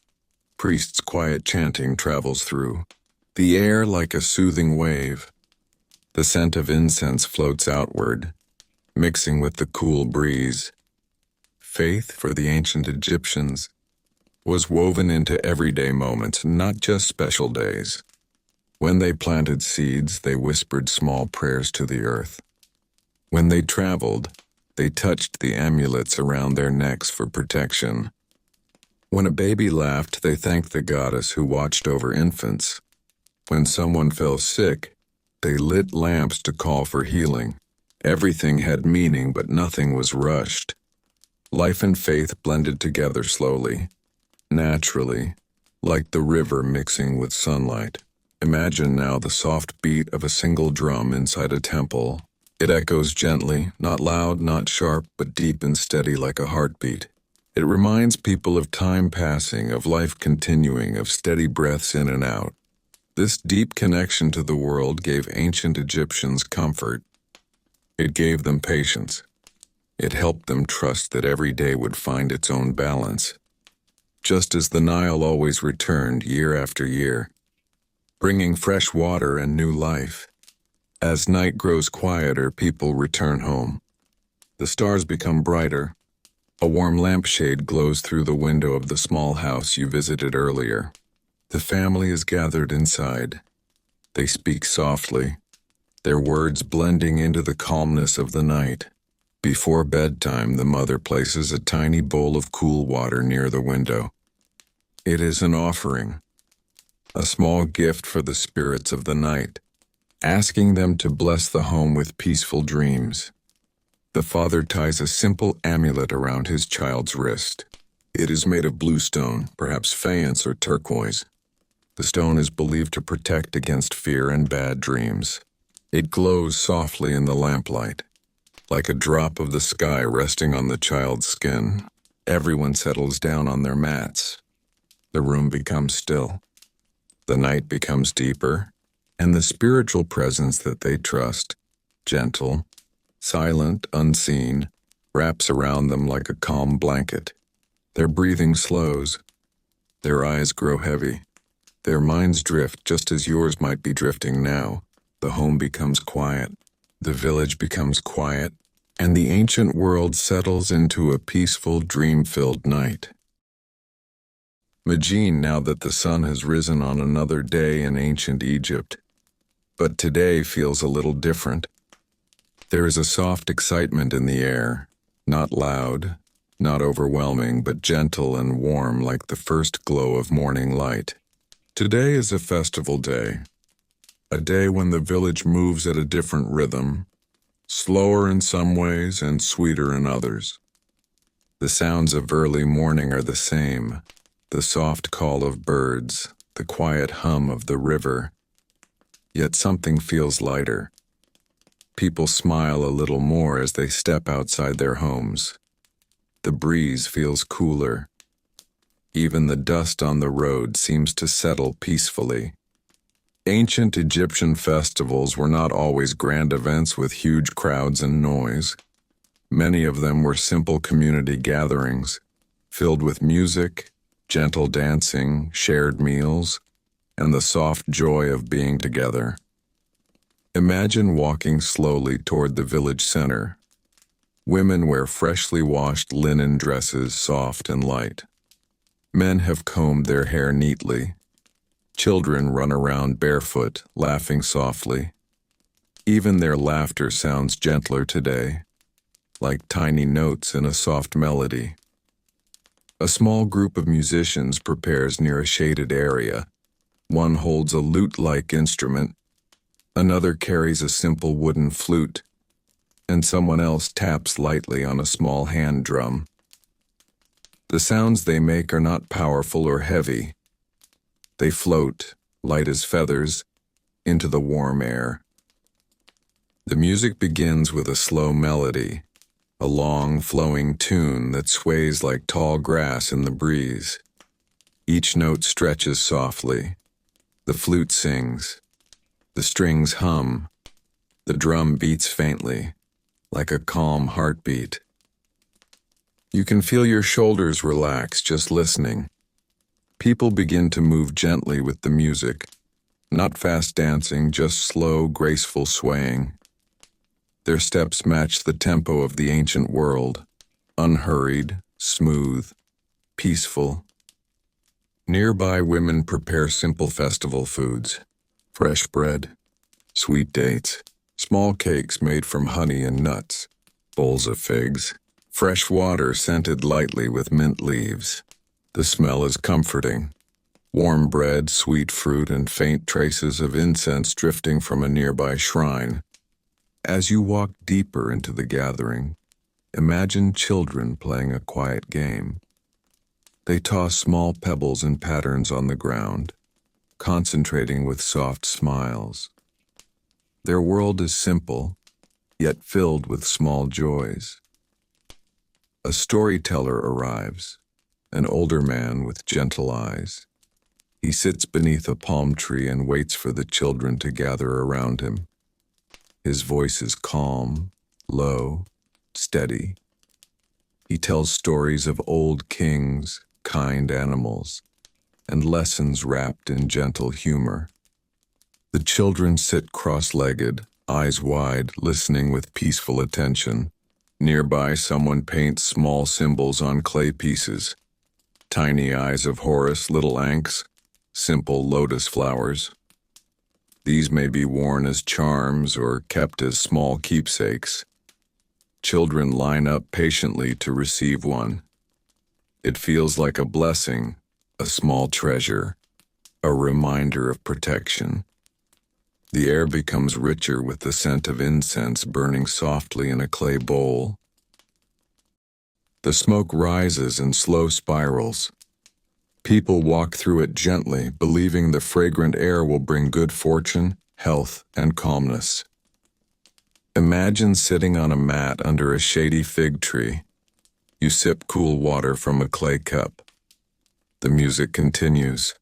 priest's quiet chanting travels through the air like a soothing wave. The scent of incense floats outward, mixing with the cool breeze. Faith, for the ancient Egyptians, was woven into everyday moments, not just special days. When they planted seeds, they whispered small prayers to the earth. When they traveled, they touched the amulets around their necks for protection. When a baby laughed, they thanked the goddess who watched over infants. When someone fell sick, they lit lamps to call for healing. Everything had meaning, but nothing was rushed. Life and faith blended together slowly, naturally, like the river mixing with sunlight. Imagine now the soft beat of a single drum inside a temple. It echoes gently, not loud, not sharp, but deep and steady like a heartbeat. It reminds people of time passing, of life continuing, of steady breaths in and out. This deep connection to the world gave ancient Egyptians comfort. It gave them patience. It helped them trust that every day would find its own balance. Just as the Nile always returned year after year, bringing fresh water and new life. As night grows quieter, people return home. The stars become brighter. A warm lampshade glows through the window of the small house you visited earlier. The family is gathered inside. They speak softly, their words blending into the calmness of the night. Before bedtime, the mother places a tiny bowl of cool water near the window. It is an offering, a small gift for the spirits of the night, asking them to bless the home with peaceful dreams. The father ties a simple amulet around his child's wrist. It is made of blue stone, perhaps faience or turquoise. The stone is believed to protect against fear and bad dreams. It glows softly in the lamplight, like a drop of the sky resting on the child's skin. Everyone settles down on their mats. The room becomes still. The night becomes deeper, and the spiritual presence that they trust, gentle, silent, unseen, wraps around them like a calm blanket. Their breathing slows. Their eyes grow heavy. Their minds drift just as yours might be drifting now. The home becomes quiet. The village becomes quiet, and the ancient world settles into a peaceful, dream-filled night. Imagine now that the sun has risen on another day in ancient Egypt, but today feels a little different. There is a soft excitement in the air, not loud, not overwhelming, but gentle and warm like the first glow of morning light. Today is a festival day, a day when the village moves at a different rhythm, slower in some ways and sweeter in others. The sounds of early morning are the same, the soft call of birds, the quiet hum of the river, yet something feels lighter. People smile a little more as they step outside their homes. The breeze feels cooler. Even the dust on the road seems to settle peacefully. Ancient Egyptian festivals were not always grand events with huge crowds and noise. Many of them were simple community gatherings, filled with music, gentle dancing, shared meals, and the soft joy of being together. Imagine walking slowly toward the village center. Women wear freshly washed linen dresses, soft and light. Men have combed their hair neatly. Children run around barefoot, laughing softly. Even their laughter sounds gentler today, like tiny notes in a soft melody. A small group of musicians prepares near a shaded area. One holds a lute-like instrument, another carries a simple wooden flute, and someone else taps lightly on a small hand drum. The sounds they make are not powerful or heavy. They float, light as feathers, into the warm air. The music begins with a slow melody, a long, flowing tune that sways like tall grass in the breeze. Each note stretches softly. The flute sings. The strings hum. The drum beats faintly, like a calm heartbeat. You can feel your shoulders relax just listening. People begin to move gently with the music, not fast dancing, just slow, graceful swaying. Their steps match the tempo of the ancient world, unhurried, smooth, peaceful. Nearby, women prepare simple festival foods: fresh bread, sweet dates, small cakes made from honey and nuts, bowls of figs, fresh water scented lightly with mint leaves. The smell is comforting. Warm bread, sweet fruit, and faint traces of incense drifting from a nearby shrine. As you walk deeper into the gathering, imagine children playing a quiet game. They toss small pebbles and patterns on the ground, concentrating with soft smiles. Their world is simple, yet filled with small joys. A storyteller arrives, an older man with gentle eyes. He sits beneath a palm tree and waits for the children to gather around him. His voice is calm, low, steady. He tells stories of old kings, kind animals, and lessons wrapped in gentle humor. The children sit cross-legged, eyes wide, listening with peaceful attention. Nearby, someone paints small symbols on clay pieces. Tiny eyes of Horus, little ankhs, simple lotus flowers. These may be worn as charms or kept as small keepsakes. Children line up patiently to receive one. It feels like a blessing, a small treasure, a reminder of protection. The air becomes richer with the scent of incense burning softly in a clay bowl. The smoke rises in slow spirals. People walk through it gently, believing the fragrant air will bring good fortune, health, and calmness. Imagine sitting on a mat under a shady fig tree. You sip cool water from a clay cup. The music continues.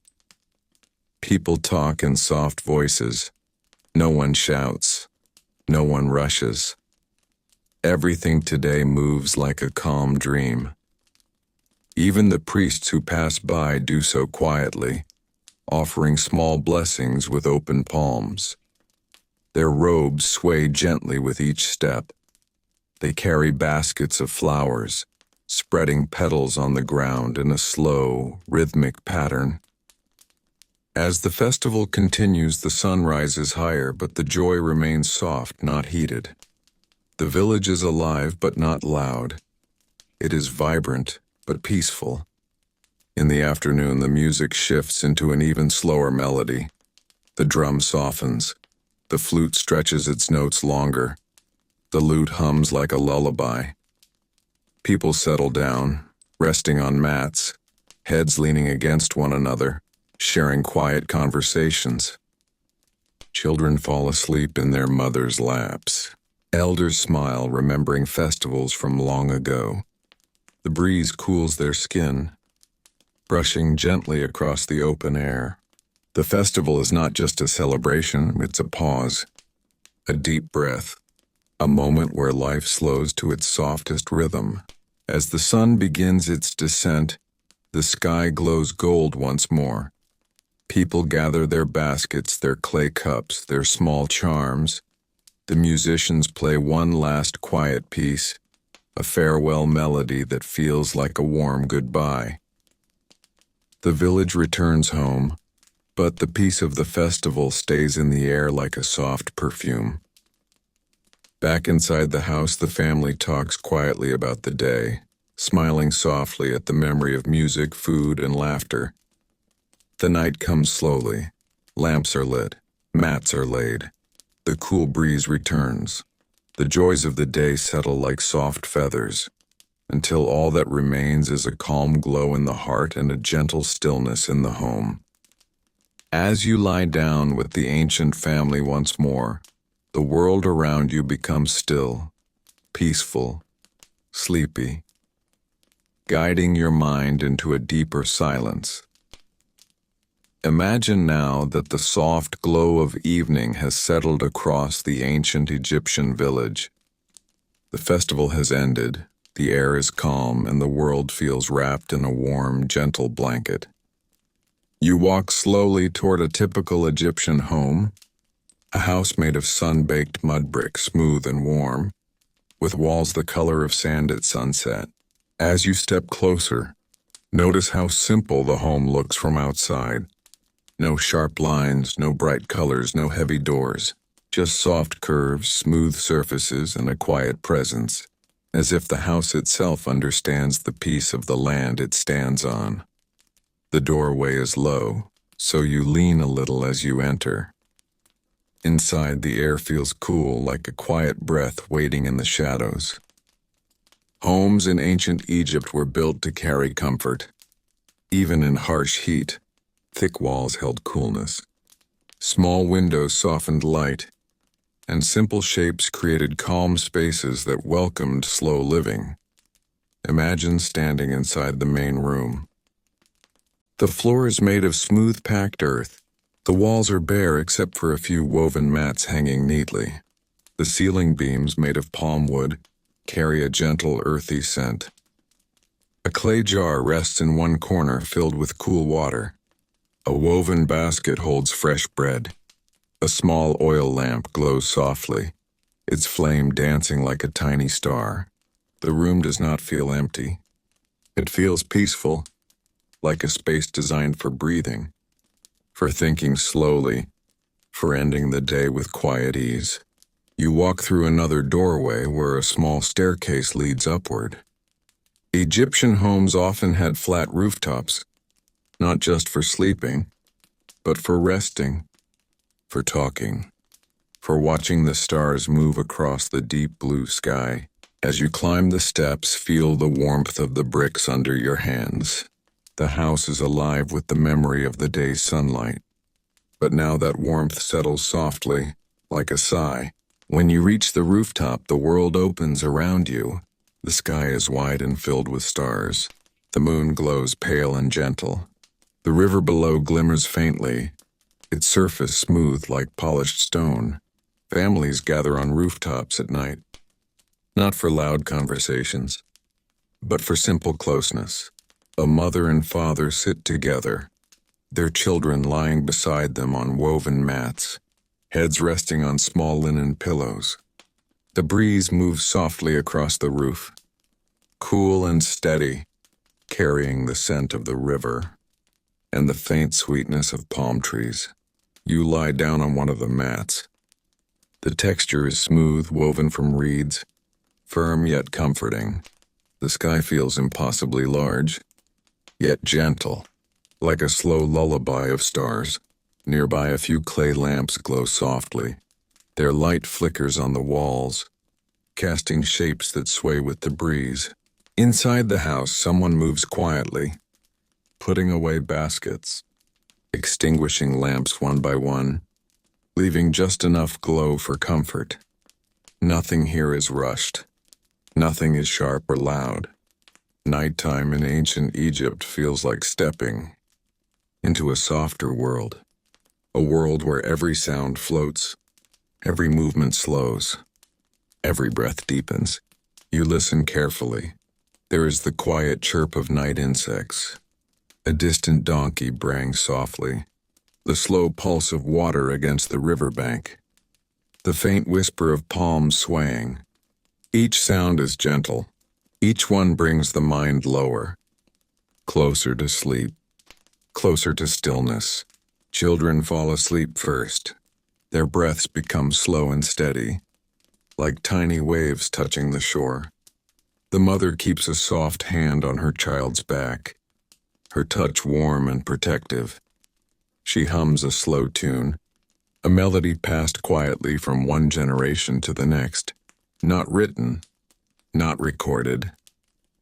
People talk in soft voices. No one shouts. No one rushes. Everything today moves like a calm dream. Even the priests who pass by do so quietly, offering small blessings with open palms. Their robes sway gently with each step. They carry baskets of flowers, spreading petals on the ground in a slow, rhythmic pattern. As the festival continues, the sun rises higher, but the joy remains soft, not heated. The village is alive, but not loud. It is vibrant, but peaceful. In the afternoon, the music shifts into an even slower melody. The drum softens. The flute stretches its notes longer. The lute hums like a lullaby. People settle down, resting on mats, heads leaning against one another, sharing quiet conversations. Children fall asleep in their mothers' laps. Elders smile, remembering festivals from long ago. The breeze cools their skin, brushing gently across the open air. The festival is not just a celebration, it's a pause, a deep breath, a moment where life slows to its softest rhythm. As the sun begins its descent, the sky glows gold once more. People gather their baskets, their clay cups, their small charms. The musicians play one last quiet piece, a farewell melody that feels like a warm goodbye. The village returns home, but the peace of the festival stays in the air like a soft perfume. Back inside the house, the family talks quietly about the day, smiling softly at the memory of music, food, and laughter. The night comes slowly. Lamps are lit. Mats are laid. The cool breeze returns. The joys of the day settle like soft feathers, until all that remains is a calm glow in the heart and a gentle stillness in the home. As you lie down with the ancient family once more, the world around you becomes still, peaceful, sleepy, guiding your mind into a deeper silence. Imagine now that the soft glow of evening has settled across the ancient Egyptian village. The festival has ended, the air is calm, and the world feels wrapped in a warm, gentle blanket. You walk slowly toward a typical Egyptian home, a house made of sun-baked mud bricks, smooth and warm, with walls the color of sand at sunset. As you step closer, notice how simple the home looks from outside. No sharp lines, no bright colors, no heavy doors, just soft curves, smooth surfaces, and a quiet presence, as if the house itself understands the piece of the land it stands on. The doorway is low, so you lean a little as you enter. Inside, the air feels cool, like a quiet breath waiting in the shadows. Homes in ancient Egypt were built to carry comfort. Even in harsh heat, thick walls held coolness. Small windows softened light, and simple shapes created calm spaces that welcomed slow living. Imagine standing inside the main room. The floor is made of smooth packed earth. The walls are bare except for a few woven mats hanging neatly. The ceiling beams, made of palm wood, carry a gentle, earthy scent. A clay jar rests in one corner filled with cool water. A woven basket holds fresh bread. A small oil lamp glows softly, its flame dancing like a tiny star. The room does not feel empty. It feels peaceful, like a space designed for breathing, for thinking slowly, for ending the day with quiet ease. You walk through another doorway where a small staircase leads upward. Egyptian homes often had flat rooftops, not just for sleeping, but for resting, for talking, for watching the stars move across the deep blue sky. As you climb the steps, feel the warmth of the bricks under your hands. The house is alive with the memory of the day's sunlight. But now that warmth settles softly, like a sigh. When you reach the rooftop, the world opens around you. The sky is wide and filled with stars. The moon glows pale and gentle. The river below glimmers faintly, its surface smooth like polished stone. Families gather on rooftops at night, not for loud conversations, but for simple closeness. A mother and father sit together, their children lying beside them on woven mats, heads resting on small linen pillows. The breeze moves softly across the roof, cool and steady, carrying the scent of the river and the faint sweetness of palm trees. You lie down on one of the mats. The texture is smooth, woven from reeds, firm yet comforting. The sky feels impossibly large, yet gentle, like a slow lullaby of stars. Nearby, a few clay lamps glow softly. Their light flickers on the walls, casting shapes that sway with the breeze. Inside the house, someone moves quietly, putting away baskets, extinguishing lamps one by one, leaving just enough glow for comfort. Nothing here is rushed. Nothing is sharp or loud. Nighttime in ancient Egypt feels like stepping into a softer world, a world where every sound floats, every movement slows, every breath deepens. You listen carefully. There is the quiet chirp of night insects, a distant donkey braying softly, the slow pulse of water against the riverbank, the faint whisper of palms swaying. Each sound is gentle. Each one brings the mind lower, closer to sleep, closer to stillness. Children fall asleep first. Their breaths become slow and steady, like tiny waves touching the shore. The mother keeps a soft hand on her child's back, her touch warm and protective. She hums a slow tune, a melody passed quietly from one generation to the next, not written, not recorded,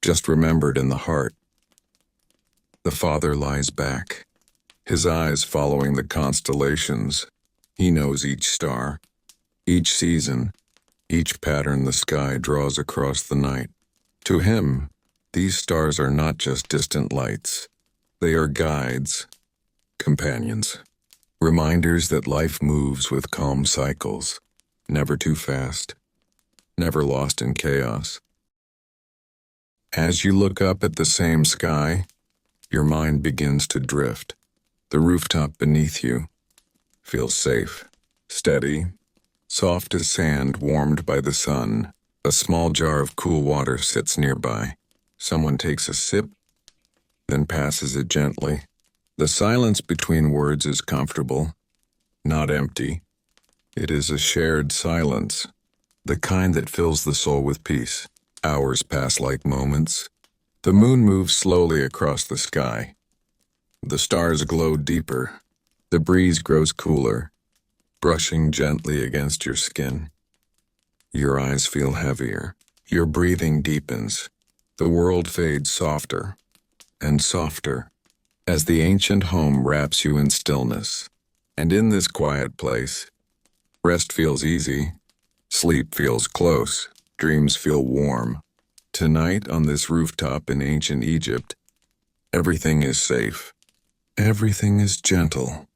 just remembered in the heart. The father lies back, his eyes following the constellations. He knows each star, each season, each pattern the sky draws across the night. To him, these stars are not just distant lights. They are guides, companions, reminders that life moves with calm cycles, never too fast, never lost in chaos. As you look up at the same sky, your mind begins to drift. The rooftop beneath you feels safe, steady, soft as sand warmed by the sun. A small jar of cool water sits nearby. Someone takes a sip, then passes it gently. The silence between words is comfortable, not empty. It is a shared silence, the kind that fills the soul with peace. Hours pass like moments. The moon moves slowly across the sky. The stars glow deeper. The breeze grows cooler, brushing gently against your skin. Your eyes feel heavier. Your breathing deepens. The world fades softer and softer as the ancient home wraps you in stillness. And in this quiet place, rest feels easy, sleep feels close, dreams feel warm. Tonight on this rooftop in ancient Egypt, everything is safe. Everything is gentle.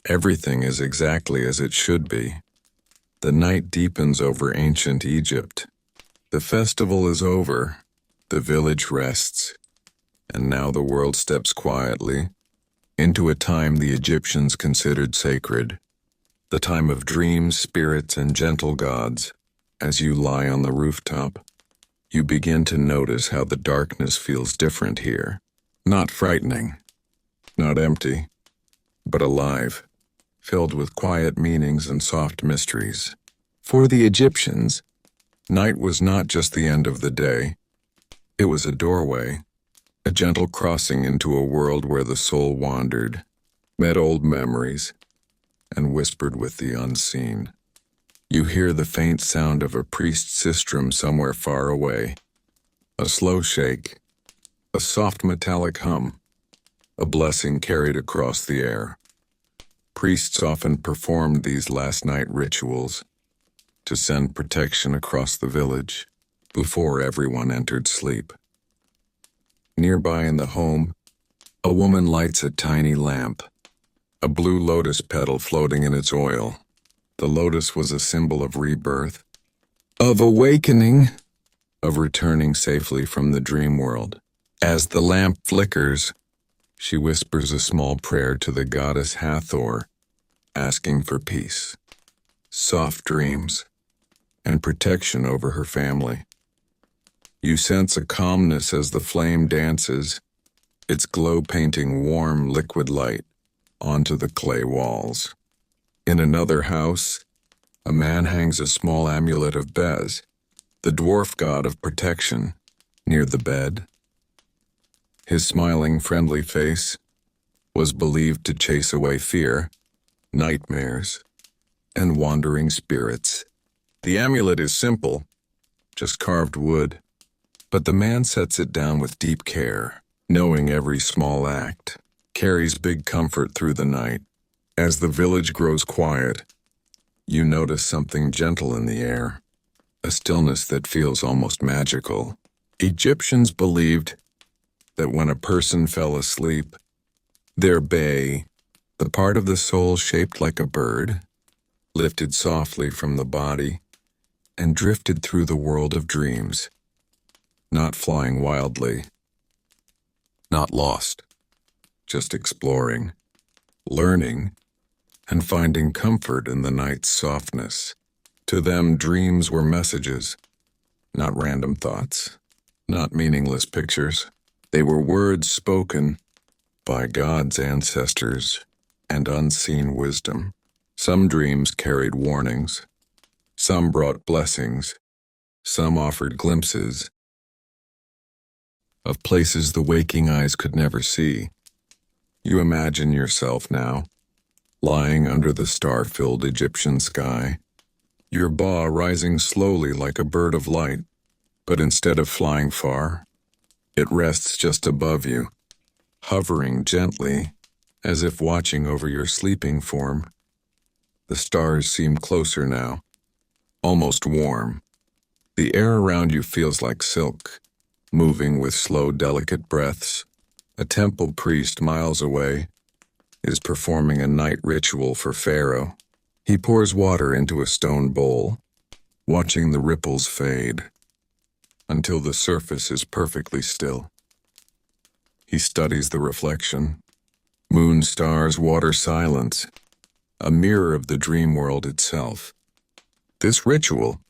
Everything is exactly as it should be. The night deepens over ancient Egypt. The festival is over. The village rests. And now the world steps quietly into a time the Egyptians considered sacred, the time of dreams, spirits, and gentle gods. As you lie on the rooftop, you begin to notice how the darkness feels different here. Not frightening, not empty, but alive, filled with quiet meanings and soft mysteries. For the Egyptians, night was not just the end of the day. It was a doorway, a gentle crossing into a world where the soul wandered, met old memories, and whispered with the unseen. You hear the faint sound of a priest's sistrum somewhere far away, a slow shake, a soft metallic hum, a blessing carried across the air. Priests often performed these last night rituals to send protection across the village before everyone entered sleep. Nearby in the home, a woman lights a tiny lamp, a blue lotus petal floating in its oil. The lotus was a symbol of rebirth, of awakening, of returning safely from the dream world. As the lamp flickers, she whispers a small prayer to the goddess Hathor, asking for peace, soft dreams, and protection over her family. You sense a calmness as the flame dances, its glow painting warm liquid light onto the clay walls. In another house, a man hangs a small amulet of Bez, the dwarf god of protection, near the bed. His smiling, friendly face was believed to chase away fear, nightmares, and wandering spirits. The amulet is simple, just carved wood. But the man sets it down with deep care, knowing every small act carries big comfort through the night. As the village grows quiet, you notice something gentle in the air, a stillness that feels almost magical. Egyptians believed that when a person fell asleep, their bay, the part of the soul shaped like a bird, lifted softly from the body and drifted through the world of dreams, not flying wildly, not lost, just exploring, learning, and finding comfort in the night's softness. To them, dreams were messages, not random thoughts, not meaningless pictures. They were words spoken by God's ancestors and unseen wisdom. Some dreams carried warnings, some brought blessings, some offered glimpses of places the waking eyes could never see. You imagine yourself now, lying under the star-filled Egyptian sky, your ba rising slowly like a bird of light, but instead of flying far, it rests just above you, hovering gently, as if watching over your sleeping form. The stars seem closer now, almost warm. The air around you feels like silk, moving with slow, delicate breaths. A temple priest miles away is performing a night ritual for Pharaoh. He pours water into a stone bowl, watching the ripples fade until the surface is perfectly still. He studies the reflection. Moon, stars, water, silence, a mirror of the dream world itself. This ritual,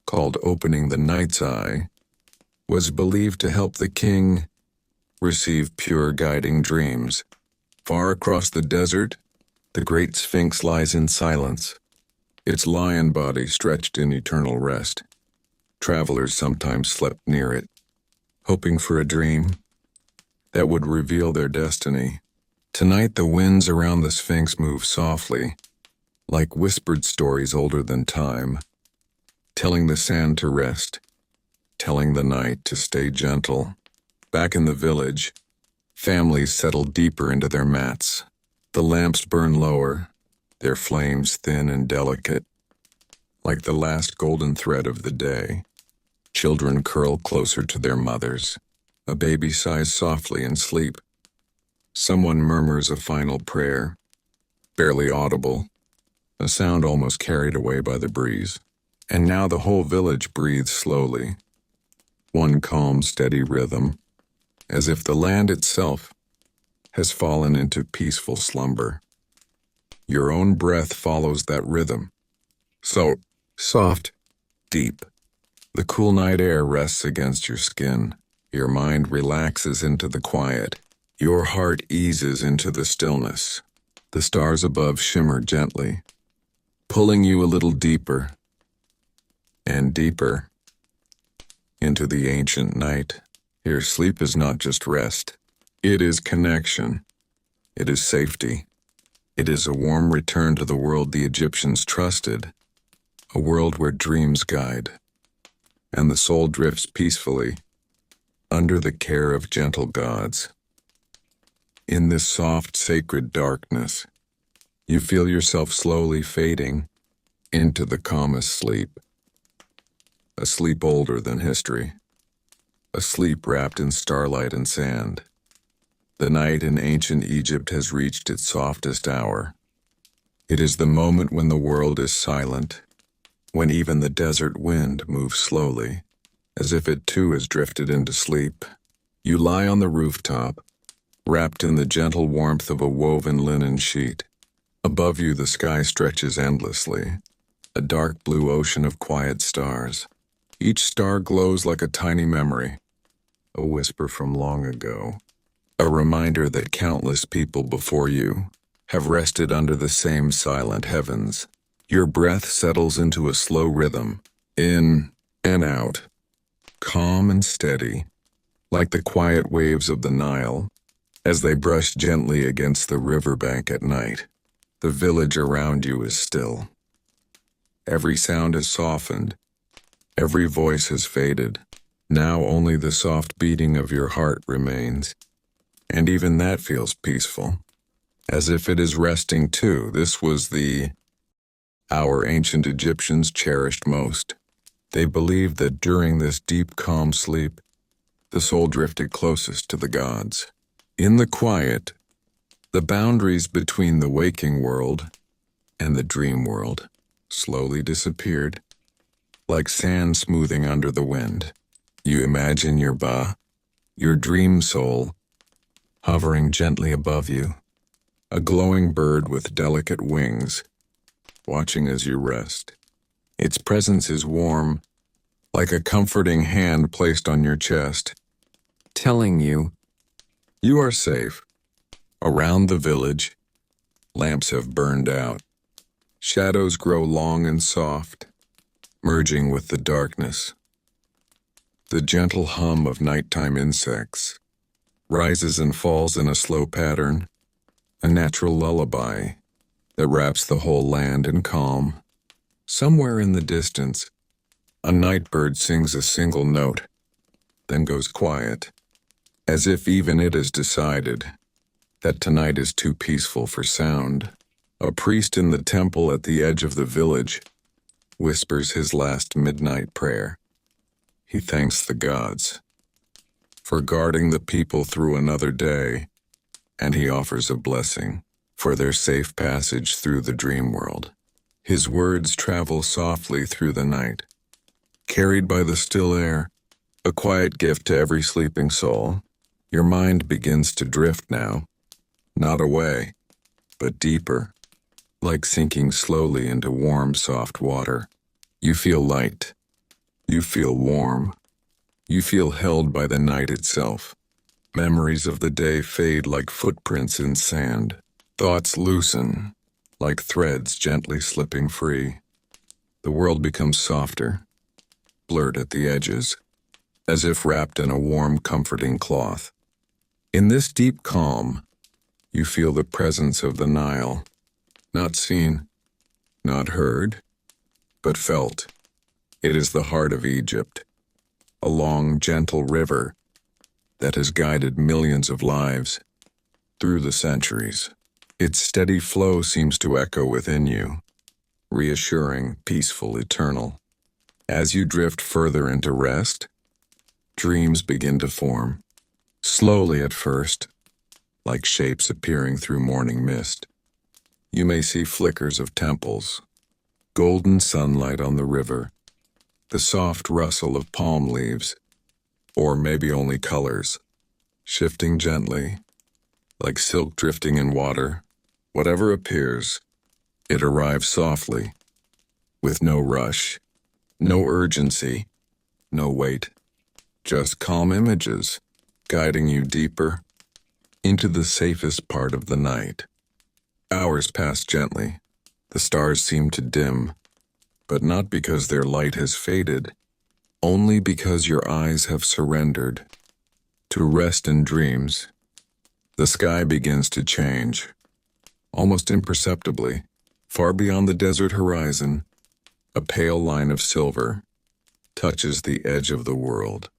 called opening the night's eye, was believed to help the king receive pure guiding dreams. Far across the desert, the great Sphinx lies in silence, its lion body stretched in eternal rest. Travelers sometimes slept near it, hoping for a dream that would reveal their destiny. Tonight, the winds around the Sphinx move softly, like whispered stories older than time, telling the sand to rest, telling the night to stay gentle. Back in the village, families settle deeper into their mats. The lamps burn lower, their flames thin and delicate, like the last golden thread of the day. Children curl closer to their mothers. A baby sighs softly in sleep. Someone murmurs a final prayer, barely audible, a sound almost carried away by the breeze. And now the whole village breathes slowly, one calm, steady rhythm, as if the land itself has fallen into peaceful slumber. Your own breath follows that rhythm. So, soft, deep. The cool night air rests against your skin. Your mind relaxes into the quiet. Your heart eases into the stillness. The stars above shimmer gently, pulling you a little deeper and deeper into the ancient night. Your sleep is not just rest. It is connection. It is safety. It is a warm return to the world the Egyptians trusted, a world where dreams guide, and the soul drifts peacefully under the care of gentle gods. In this soft, sacred darkness, you feel yourself slowly fading into the calmest sleep, a sleep older than history, a sleep wrapped in starlight and sand. The night in ancient Egypt has reached its softest hour. It is the moment when the world is silent, when even the desert wind moves slowly, as if it too has drifted into sleep. You lie on the rooftop, wrapped in the gentle warmth of a woven linen sheet. Above you the sky stretches endlessly, a dark blue ocean of quiet stars. Each star glows like a tiny memory, a whisper from long ago, a reminder that countless people before you have rested under the same silent heavens. Your breath settles into a slow rhythm, in and out, calm and steady, like the quiet waves of the Nile, as they brush gently against the riverbank at night. The village around you is still. Every sound is softened, Every voice has faded. Now only the soft beating of your heart remains. And even that feels peaceful, as if it is resting too. This was the hour ancient Egyptians cherished most. They believed that during this deep, calm sleep, the soul drifted closest to the gods. In the quiet, the boundaries between the waking world and the dream world slowly disappeared, like sand smoothing under the wind. You imagine your dream soul, hovering gently above you, a glowing bird with delicate wings, watching as you rest. Its presence is warm, like a comforting hand placed on your chest, telling you are safe. Around the village, lamps have burned out. Shadows grow long and soft, merging with the darkness. The gentle hum of nighttime insects rises and falls in a slow pattern, a natural lullaby that wraps the whole land in calm. Somewhere in the distance, a night bird sings a single note, then goes quiet, as if even it has decided that tonight is too peaceful for sound. A priest in the temple at the edge of the village whispers his last midnight prayer. He thanks the gods for guarding the people through another day, and he offers a blessing for their safe passage through the dream world. His words travel softly through the night, carried by the still air, a quiet gift to every sleeping soul. Your mind begins to drift now, not away, but deeper, like sinking slowly into warm, soft water. You feel light. You feel warm. You feel held by the night itself. Memories of the day fade like footprints in sand. Thoughts loosen, like threads gently slipping free. The world becomes softer, blurred at the edges, as if wrapped in a warm, comforting cloth. In this deep calm, you feel the presence of the Nile, not seen, not heard, but felt. It is the heart of Egypt, a long, gentle river that has guided millions of lives through the centuries. Its steady flow seems to echo within you, reassuring, peaceful, eternal. As you drift further into rest, dreams begin to form, slowly at first, like shapes appearing through morning mist. You may see flickers of temples, golden sunlight on the river, the soft rustle of palm leaves, or maybe only colors, shifting gently, like silk drifting in water. Whatever appears, it arrives softly, with no rush, no urgency, no weight, just calm images, guiding you deeper into the safest part of the night. Hours pass gently. The stars seem to dim, but not because their light has faded, only because your eyes have surrendered to rest and dreams. The sky begins to change, almost imperceptibly. Far beyond the desert horizon, a pale line of silver touches the edge of the world.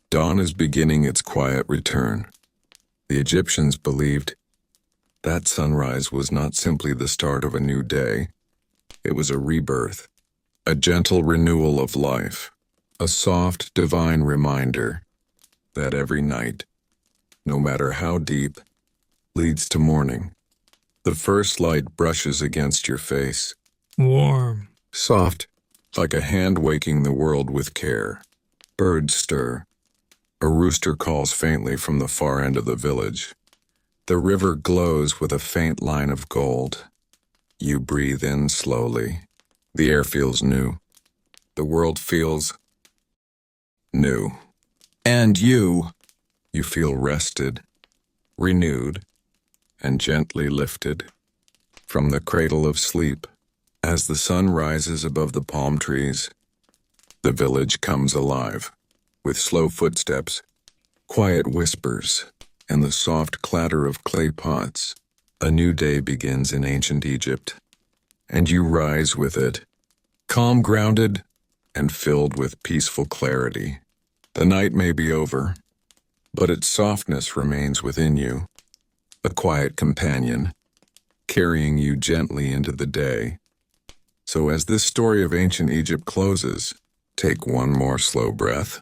Dawn is beginning its quiet return. The Egyptians believed that sunrise was not simply the start of a new day. It was a rebirth, a gentle renewal of life, a soft, divine reminder that every night, no matter how deep, leads to morning. The first light brushes against your face. Warm. Soft, like a hand waking the world with care. Birds stir. A rooster calls faintly from the far end of the village. The river glows with a faint line of gold. You breathe in slowly. The air feels new. The world feels new. And you feel rested, renewed, and gently lifted from the cradle of sleep. As the sun rises above the palm trees, the village comes alive, with slow footsteps, quiet whispers, and the soft clatter of clay pots. A new day begins in ancient Egypt, and you rise with it, calm, grounded, and filled with peaceful clarity. The night may be over, but its softness remains within you, a quiet companion, carrying you gently into the day. So as this story of ancient Egypt closes, take one more slow breath,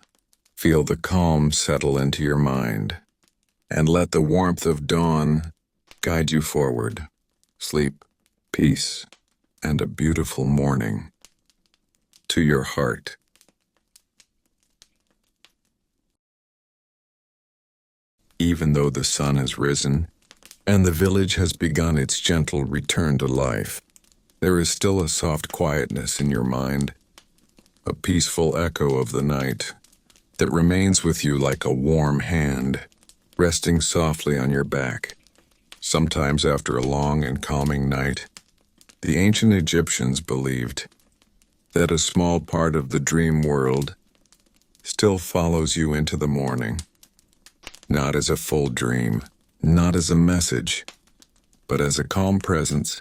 feel the calm settle into your mind, and let the warmth of dawn guide you forward. Sleep, peace, and a beautiful morning to your heart. Even though the sun has risen and the village has begun its gentle return to life, there is still a soft quietness in your mind, a peaceful echo of the night that remains with you like a warm hand, resting softly on your back. Sometimes after a long and calming night, the ancient Egyptians believed that a small part of the dream world still follows you into the morning. Not as a full dream, not as a message, but as a calm presence,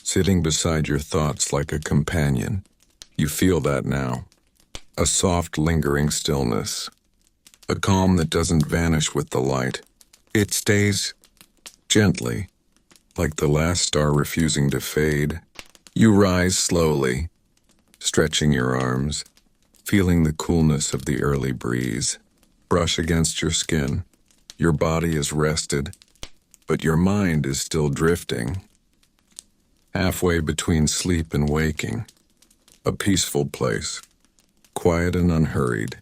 sitting beside your thoughts like a companion. You feel that now. A soft, lingering stillness. A calm that doesn't vanish with the light. It stays gently, like the last star refusing to fade. You rise slowly, stretching your arms, feeling the coolness of the early breeze brush against your skin. Your body is rested, but your mind is still drifting. Halfway between sleep and waking, a peaceful place, quiet and unhurried.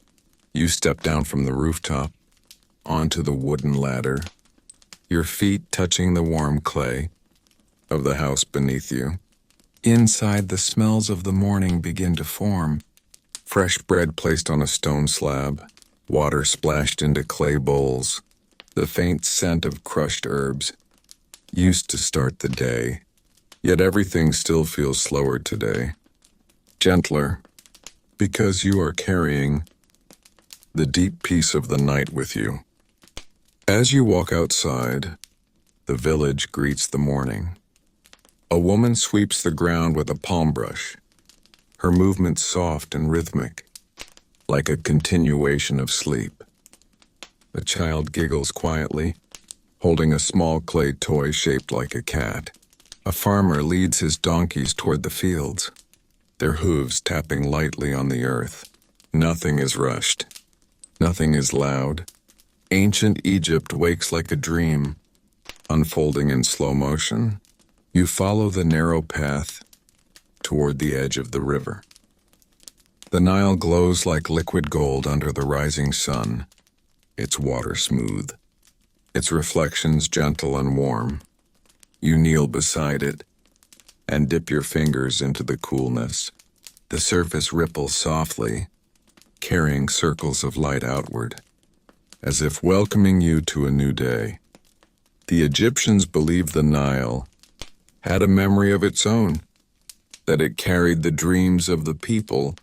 You step down from the rooftop, onto the wooden ladder, your feet touching the warm clay of the house beneath you. Inside, the smells of the morning begin to form. Fresh bread placed on a stone slab, water splashed into clay bowls, the faint scent of crushed herbs used to start the day. Yet everything still feels slower today, gentler, because you are carrying the deep peace of the night with you. As you walk outside, the village greets the morning. A woman sweeps the ground with a palm brush, her movements soft and rhythmic, like a continuation of sleep. A child giggles quietly, holding a small clay toy shaped like a cat. A farmer leads his donkeys toward the fields, their hooves tapping lightly on the earth. Nothing is rushed. Nothing is loud. Ancient Egypt wakes like a dream, unfolding in slow motion. You follow the narrow path toward the edge of the river. The Nile glows like liquid gold under the rising sun, its water smooth, its reflections gentle and warm. You kneel beside it and dip your fingers into the coolness. The surface ripples softly, carrying circles of light outward, as if welcoming you to a new day. The Egyptians believed the Nile had a memory of its own, that it carried the dreams of the people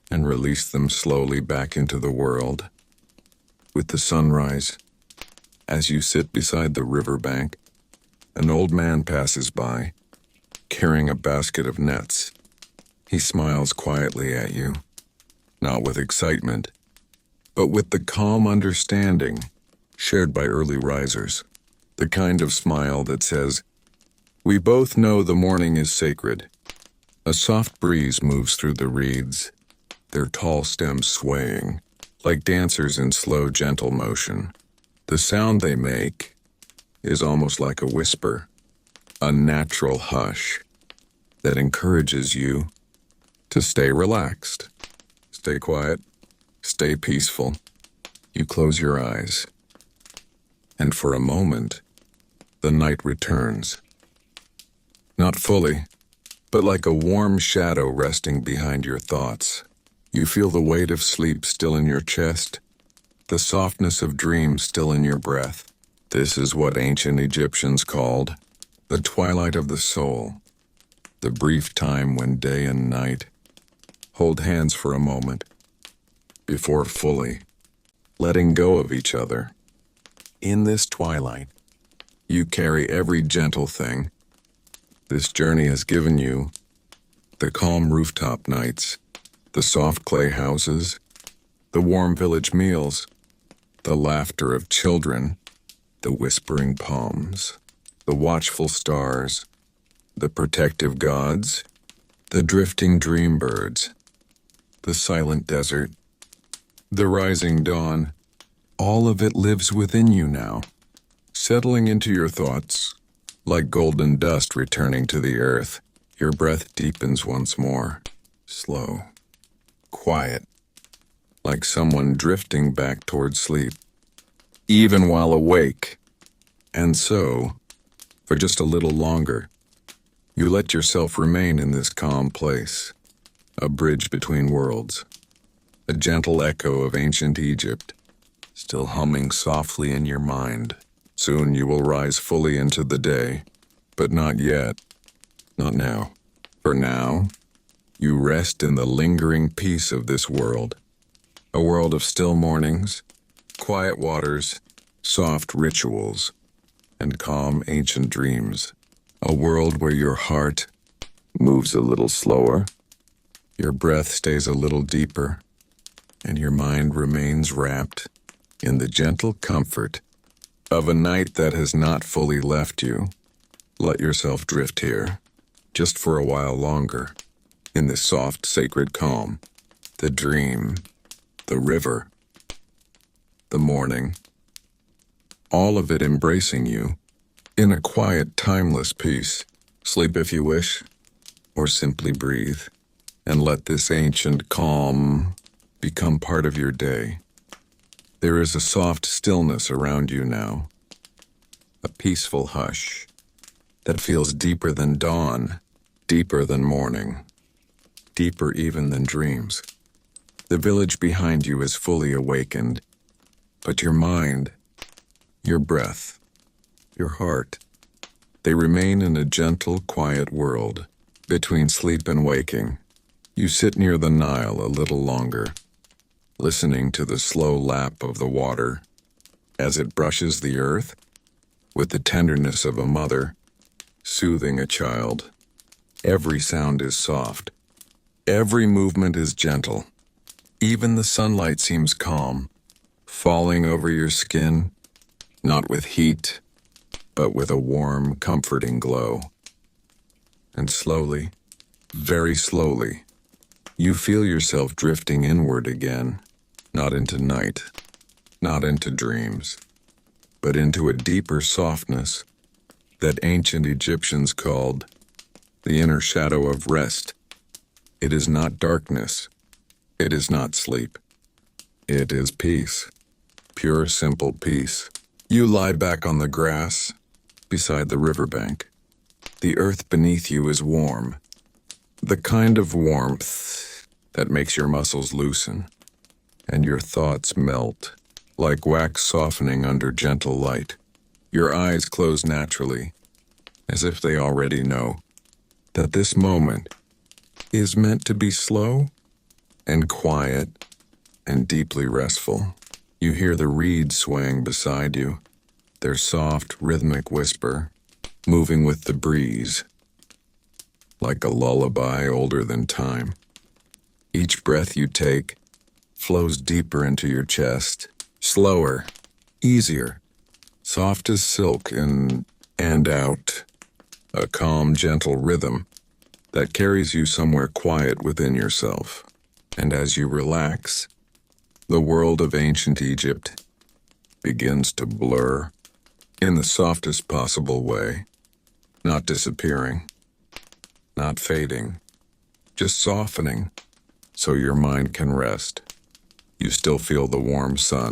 and released them slowly back into the world. With the sunrise, as you sit beside the riverbank, an old man passes by, carrying a basket of nets. He smiles quietly at you, not with excitement, but with the calm understanding shared by early risers, the kind of smile that says, "We both know the morning is sacred." A soft breeze moves through the reeds, their tall stems swaying, like dancers in slow, gentle motion. The sound they make is almost like a whisper, a natural hush that encourages you to stay relaxed, stay quiet, stay peaceful. You close your eyes, and for a moment, the night returns. Not fully, but like a warm shadow resting behind your thoughts. You feel the weight of sleep still in your chest, the softness of dreams still in your breath. This is what ancient Egyptians called the twilight of the soul, the brief time when day and night hold hands for a moment before fully letting go of each other. In this twilight, you carry every gentle thing this journey has given you: the calm rooftop nights, The soft clay houses, the warm village meals, the laughter of children, the whispering palms, the watchful stars, the protective gods, the drifting dream birds, the silent desert, the rising dawn. All of it lives within you now, settling into your thoughts. Like golden dust returning to the earth, your breath deepens once more, slow, quiet, like someone drifting back toward sleep, even while awake. And so, for just a little longer, you let yourself remain in this calm place, a bridge between worlds, a gentle echo of ancient Egypt, still humming softly in your mind. Soon you will rise fully into the day, but not yet, not now. For now, you rest in the lingering peace of this world, a world of still mornings, quiet waters, soft rituals, and calm ancient dreams. A world where your heart moves a little slower, your breath stays a little deeper, and your mind remains wrapped in the gentle comfort of a night that has not fully left you. Let yourself drift here, just for a while longer, in this soft, sacred calm. The dream, the river, the morning, all of it embracing you in a quiet, timeless peace. Sleep if you wish, or simply breathe, and let this ancient calm become part of your day. There is a soft stillness around you now, a peaceful hush that feels deeper than dawn, deeper than morning, deeper even than dreams. The village behind you is fully awakened, but your mind, your breath, your heart, they remain in a gentle, quiet world between sleep and waking. You sit near the Nile a little longer, listening to the slow lap of the water as it brushes the earth with the tenderness of a mother soothing a child. Every sound is soft. Every movement is gentle. Even the sunlight seems calm, falling over your skin, not with heat, but with a warm, comforting glow. And slowly, very slowly, you feel yourself drifting inward again, not into night, not into dreams, but into a deeper softness that ancient Egyptians called the inner shadow of rest. It is not darkness. It is not sleep. It is peace. Pure, simple peace. You lie back on the grass beside the riverbank. The earth beneath you is warm, the kind of warmth that makes your muscles loosen and your thoughts melt like wax softening under gentle light. Your eyes close naturally, as if they already know that this moment is meant to be slow and quiet and deeply restful. You hear the reeds swaying beside you, their soft, rhythmic whisper, moving with the breeze, like a lullaby older than time. Each breath you take flows deeper into your chest, slower, easier, soft as silk in and out, a calm, gentle rhythm that carries you somewhere quiet within yourself. And as you relax, the world of ancient Egypt begins to blur in the softest possible way, not disappearing, not fading, just softening so your mind can rest. You still feel the warm sun